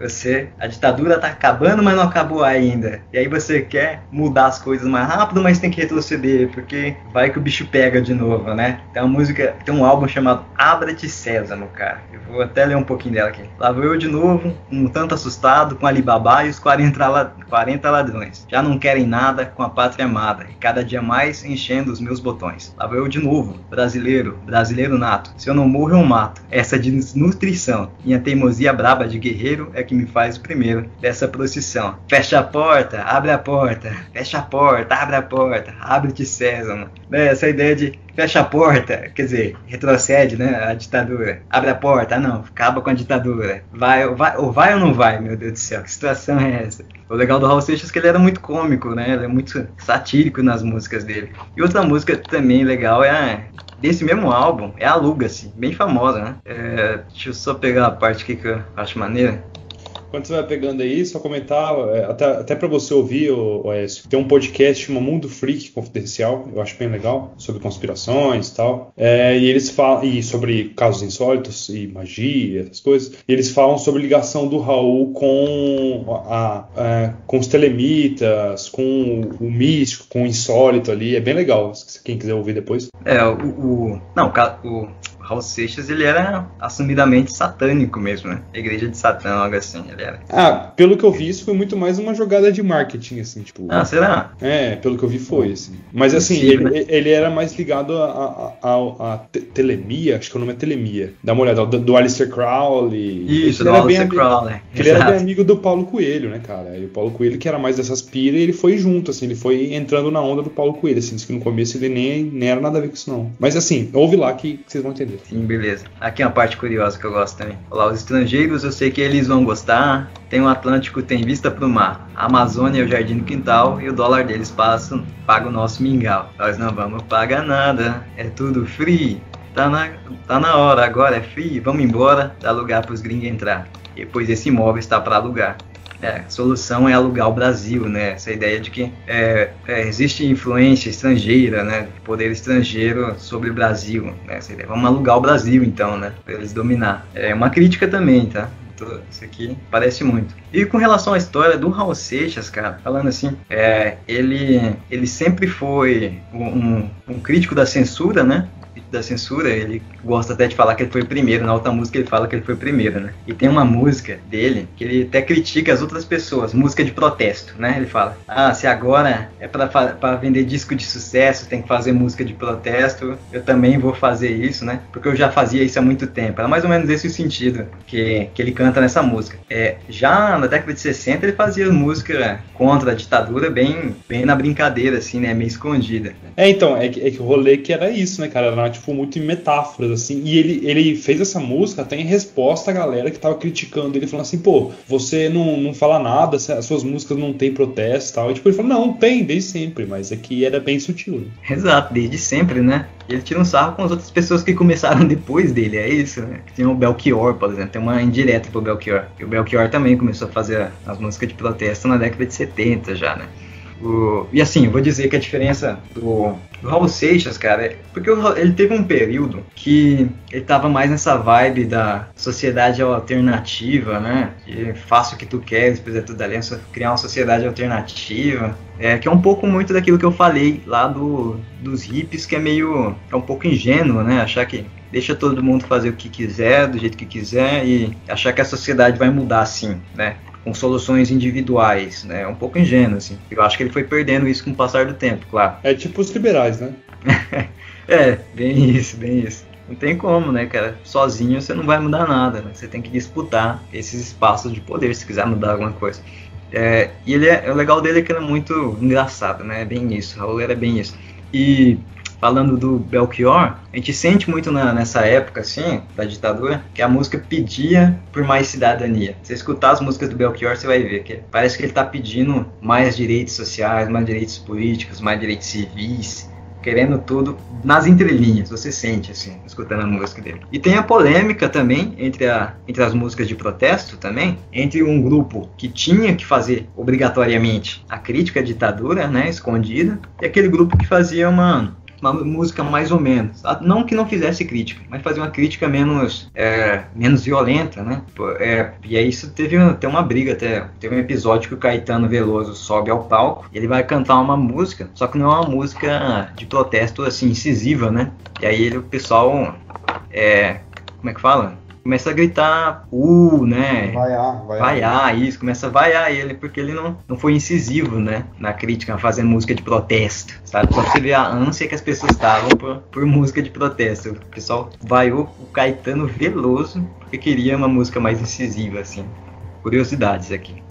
A ditadura tá acabando, mas não acabou ainda. E aí você quer mudar as coisas mais rápido, mas tem que retroceder, porque vai que o bicho pega de novo, né? Tem um álbum chamado Abra-te Sésamo, cara. Eu vou até ler um pouquinho dela aqui. Lá vou eu de novo, um tanto assustado com Alibaba e os 40 ladrões. Já não querem nada com a pátria amada, e cada dia mais enchendo os meus botões. Lá vou eu de novo, brasileiro nato. Se eu não morro, eu mato. Essa desnutrição, minha teimosia braba de guerreiro é que me faz o primeiro dessa procissão. Fecha a porta, abre a porta. Fecha a porta, abre a porta. Abre-te, Sésamo. Essa ideia de fecha a porta, quer dizer, retrocede, né, a ditadura. Abre a porta, não, acaba com a ditadura. Vai ou não vai, meu Deus do céu, que situação é essa? O legal do Raul Seixas é que ele era muito cômico, né, ele é muito satírico nas músicas dele. E outra música também legal desse mesmo álbum, é Aluga-se, bem famosa, né? Deixa eu só pegar a parte aqui que eu acho maneira. Quando você vai pegando aí, só comentar, até para você ouvir, Aécio, tem um podcast chamado Mundo Freak Confidencial, eu acho bem legal, sobre conspirações e tal, e eles falam sobre casos insólitos e magia, essas coisas, e eles falam sobre ligação do Raul com os telemitas, com o místico, com o insólito ali, é bem legal, se quem quiser ouvir depois. O Raul Seixas, ele era assumidamente satânico mesmo, né? Igreja de Satã, algo assim, ele era. Pelo que eu vi, isso foi muito mais uma jogada de marketing, assim, tipo... será? Pelo que eu vi foi, assim. Mas, assim, ele era mais ligado a telemia, acho que o nome é telemia. Dá uma olhada, do Aleister Crowley. Isso, do Aleister Crowley. Ele era bem amigo do Paulo Coelho, né, cara? E o Paulo Coelho, que era mais dessas piras, ele foi junto, assim, ele foi entrando na onda do Paulo Coelho, assim, diz que no começo ele nem era nada a ver com isso, não. Mas, assim, ouve lá que vocês vão entender. Sim, beleza. Aqui é uma parte curiosa que eu gosto também. Olá, os estrangeiros, eu sei que eles vão gostar. Tem o Atlântico, tem vista pro mar. A Amazônia é o jardim do quintal e o dólar deles paga o nosso mingau. Nós não vamos pagar nada, é tudo free. Tá na hora, agora é free, vamos embora, dá lugar pros gringos entrar. E pois esse imóvel está para alugar. A solução é alugar o Brasil, né? Essa ideia de que existe influência estrangeira, né? Poder estrangeiro sobre o Brasil, né? Essa ideia. Vamos alugar o Brasil, então, né? Para eles dominar. É uma crítica também, tá? Isso aqui parece muito. E com relação à história do Raul Seixas, cara, falando assim, ele sempre foi um crítico da censura, né? Da censura, ele gosta até de falar que ele foi o primeiro. Na outra música ele fala que ele foi o primeiro, né? E tem uma música dele que ele até critica as outras pessoas, música de protesto, né? Ele fala, se agora é pra vender disco de sucesso, tem que fazer música de protesto, eu também vou fazer isso, né? Porque eu já fazia isso há muito tempo. Era mais ou menos esse o sentido que ele canta nessa música. Já na década de 60 ele fazia música contra a ditadura bem na brincadeira, assim, né? Meio escondida. Então, é que o rolê que era isso, né, cara? Era tipo muito em metáforas, assim, e ele fez essa música até em resposta à galera que tava criticando ele, falando assim, pô, você não fala nada, as suas músicas não tem protesto e tal, e tipo, ele falou, não, tem, desde sempre, mas é que era bem sutil, né? Exato, desde sempre, né? E ele tira um sarro com as outras pessoas que começaram depois dele, é isso, né? Tem o Belchior, por exemplo, tem uma indireta pro Belchior, e o Belchior também começou a fazer as músicas de protesto na década de 70 já, né? E assim, eu vou dizer que a diferença do Raul Seixas, cara, é porque ele teve um período que ele tava mais nessa vibe da sociedade alternativa, né? Que faça o que tu queres, depois é tudo ali, criar uma sociedade alternativa. Que é um pouco muito daquilo que eu falei lá dos hippies, que é um pouco ingênuo, né? Achar que deixa todo mundo fazer o que quiser, do jeito que quiser, e achar que a sociedade vai mudar assim, né? Com soluções individuais, né? É um pouco ingênuo, assim. Eu acho que ele foi perdendo isso com o passar do tempo, claro. É tipo os liberais, né? Bem isso. Não tem como, né, cara? Sozinho você não vai mudar nada, né? Você tem que disputar esses espaços de poder se quiser mudar alguma coisa. E o legal dele é que ele é muito engraçado, né? É bem isso. Raul era bem isso. E falando do Belchior, a gente sente muito nessa época, assim, da ditadura, que a música pedia por mais cidadania. Se você escutar as músicas do Belchior, você vai ver que parece que ele está pedindo mais direitos sociais, mais direitos políticos, mais direitos civis, querendo tudo nas entrelinhas, você sente, assim, escutando a música dele. E tem a polêmica também entre as músicas de protesto também, entre um grupo que tinha que fazer obrigatoriamente a crítica à ditadura, né, escondida, e aquele grupo que fazia uma música mais ou menos, não que não fizesse crítica, mas fazia uma crítica menos violenta, né? E aí isso teve uma briga até, teve um episódio que o Caetano Veloso sobe ao palco e ele vai cantar uma música, só que não é uma música de protesto assim, incisiva, né? E aí o pessoal, como é que fala? Começa a gritar, né? Vaiar, isso, começa a vaiar ele, porque ele não foi incisivo, né? Na crítica, fazendo música de protesto, sabe? Só pra você ver a ânsia que as pessoas estavam por música de protesto. O pessoal vaiou o Caetano Veloso, porque queria uma música mais incisiva, assim. Curiosidades aqui.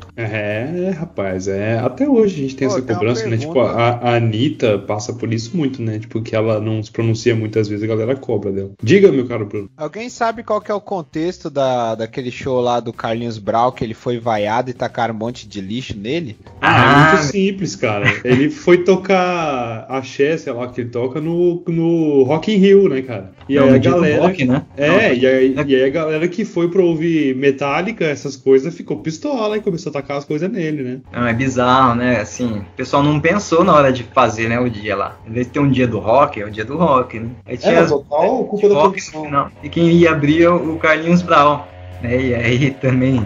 Rapaz, até hoje a gente tem essa cobrança, né? Tipo, a Anitta passa por isso muito, né? Tipo, que ela não se pronuncia muitas vezes, a galera cobra dela. Diga, meu caro Bruno. Alguém sabe qual que é o contexto daquele show lá do Carlinhos Brau, que ele foi vaiado e tacaram um monte de lixo nele? É muito simples, cara. Ele foi tocar axé, sei lá, que ele toca no Rock in Rio, né, cara? E aí a galera... Rock, né? E aí a galera que foi pra ouvir Metallica, essas coisas, ficou pistola e começou a tacar as coisas nele, né? Não, é bizarro, né? Assim, o pessoal não pensou na hora de fazer, né, o dia lá. Em vez de ter um dia do rock, é o dia do rock, né? Aí tinha total culpa da produção. E quem ia abrir o Carlinhos Brau, né? E aí também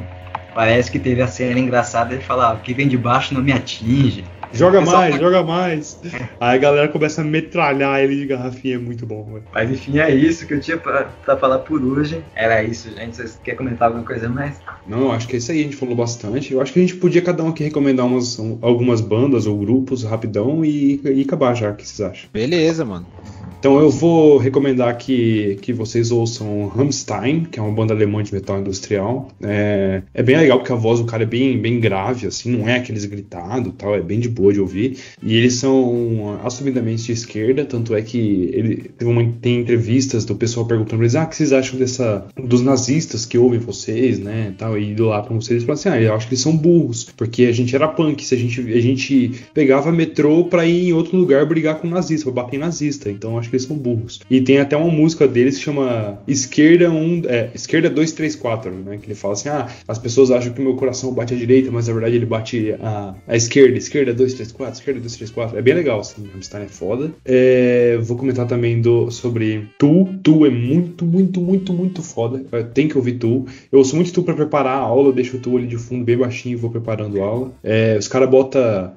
parece que teve a cena engraçada de falar, o que vem de baixo não me atinge. Joga mais. Aí a galera começa a metralhar ele de garrafinha, é muito bom, mano. Mas enfim, é isso que eu tinha pra falar por hoje. Era isso, gente. Vocês querem comentar alguma coisa mais? Não, eu acho que é isso aí, a gente falou bastante. Eu acho que a gente podia cada um aqui recomendar algumas bandas ou grupos rapidão e acabar já, o que vocês acham? Beleza, mano. Então eu vou recomendar que vocês ouçam Rammstein, que é uma banda alemã de metal industrial. É bem legal porque a voz do cara é bem grave, assim, não é aqueles gritados e tal, é bem de boa de ouvir. E eles são assumidamente de esquerda, tanto é que tem entrevistas do pessoal perguntando pra eles, o que vocês acham dos nazistas que ouvem vocês, né, tal, e idolatram vocês. Eles falam assim, eu acho que eles são burros, porque a gente era punk, se a gente pegava metrô pra ir em outro lugar brigar com nazista, pra bater em nazista, então acho que eles são burros. E tem até uma música deles que chama Esquerda 234, né? Que ele fala assim, as pessoas acham que o meu coração bate à direita, mas na verdade ele bate à esquerda 234, esquerda 234. É bem legal, assim, Rammstein é foda. Vou comentar também sobre Tool. Tool é muito, muito, muito, muito foda. Tem que ouvir Tool. Eu ouço muito Tool pra preparar a aula, eu deixo o Tool ali de fundo bem baixinho e vou preparando a aula. Os caras botam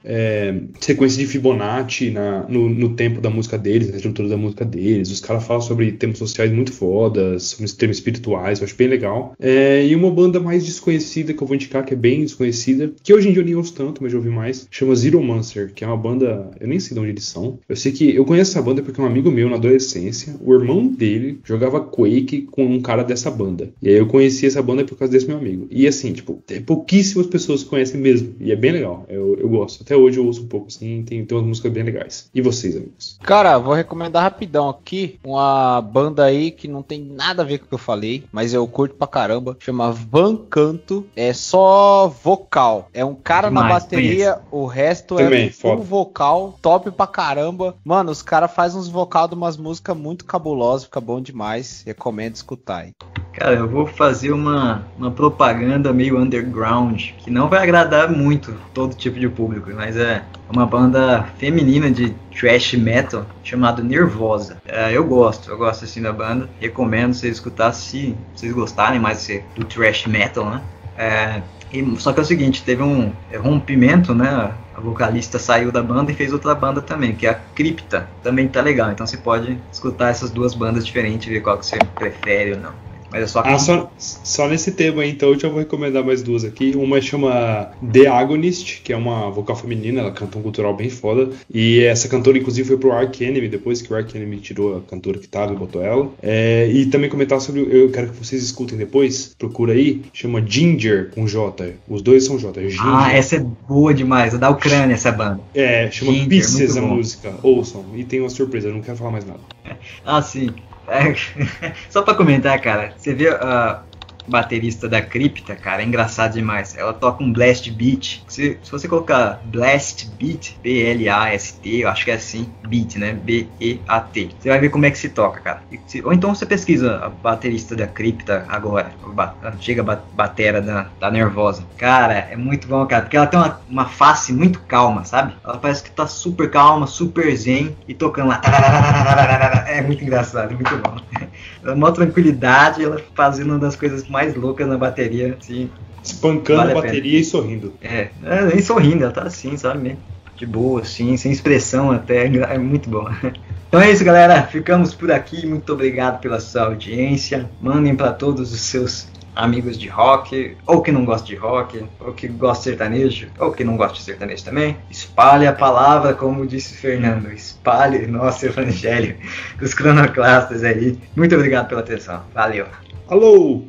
sequência de Fibonacci no tempo da música deles, na estrutura da música deles. Os caras falam sobre temas sociais muito fodas, sobre temas espirituais, eu acho bem legal. E uma banda mais desconhecida que eu vou indicar, que é bem desconhecida, que hoje em dia eu nem ouço tanto, mas eu ouvi mais, chama Zeromancer, que é uma banda, eu nem sei de onde eles são. Eu sei que eu conheço essa banda porque um amigo meu na adolescência, o irmão dele jogava Quake com um cara dessa banda. E aí eu conheci essa banda por causa desse meu amigo. E assim, tipo, pouquíssimas pessoas conhecem mesmo. E é bem legal. Eu gosto. Até hoje eu ouço um pouco assim, tem umas músicas bem legais. E vocês, amigos? Cara, vou recomendar rapidão aqui uma banda aí que não tem nada a ver com o que eu falei, mas eu curto pra caramba. Chama Van Canto. É só vocal. É um cara na bateria, o resto também, é um vocal top pra caramba. Mano, os caras fazem uns vocal de umas músicas muito cabulosas, fica bom demais. Recomendo escutar aí. Cara, eu vou fazer uma propaganda meio underground, que não vai agradar muito todo tipo de público, mas é uma banda feminina de thrash metal chamada Nervosa. Eu gosto assim da banda, recomendo vocês escutar se vocês gostarem mais do thrash metal, né? Só que é o seguinte, teve um rompimento, né? A vocalista saiu da banda e fez outra banda também, que é a Cripta. Também tá legal, então você pode escutar essas duas bandas diferentes e ver qual que você prefere ou não. Mas é só nesse tema aí, então eu já vou recomendar mais duas aqui. Uma chama The Agonist, que é uma vocal feminina, ela canta um cultural bem foda. E essa cantora, inclusive, foi pro Arch Enemy, depois que o Arch Enemy tirou a cantora que tava e botou ela. E também comentar sobre, eu quero que vocês escutem depois, procura aí, chama Ginger, com J. Os dois são J. Ginger. Essa é boa demais, é da Ucrânia essa banda. Chama Ginger, Pieces a música, ouçam. E tem uma surpresa, eu não quero falar mais nada. Sim. Só pra comentar, cara, você vê a baterista da Cripta, cara, é engraçado demais. Ela toca um blast beat. Se você colocar blast beat, B-L-A-S-T, eu acho que é assim, beat, né? B-E-A-T. Você vai ver como é que se toca, cara. Ou então você pesquisa a baterista da Cripta agora, a antiga batera da Nervosa. Cara, é muito bom, cara, porque ela tem uma face muito calma, sabe? Ela parece que tá super calma, super zen e tocando lá. É muito engraçado, é muito bom. Uma tranquilidade, ela fazendo uma das coisas mais loucas na bateria, assim. Espancando a bateria e sorrindo. Nem sorrindo, ela tá assim, sabe? De boa, assim, sem expressão até, é muito bom. Então é isso, galera, ficamos por aqui, muito obrigado pela sua audiência, mandem para todos os seus amigos de rock, ou que não gosta de rock, ou que gosta de sertanejo, ou que não gosta de sertanejo também. Espalhe a palavra, como disse Fernando, espalhe nosso evangelho dos cronoclastas aí. Muito obrigado pela atenção, valeu. Alô!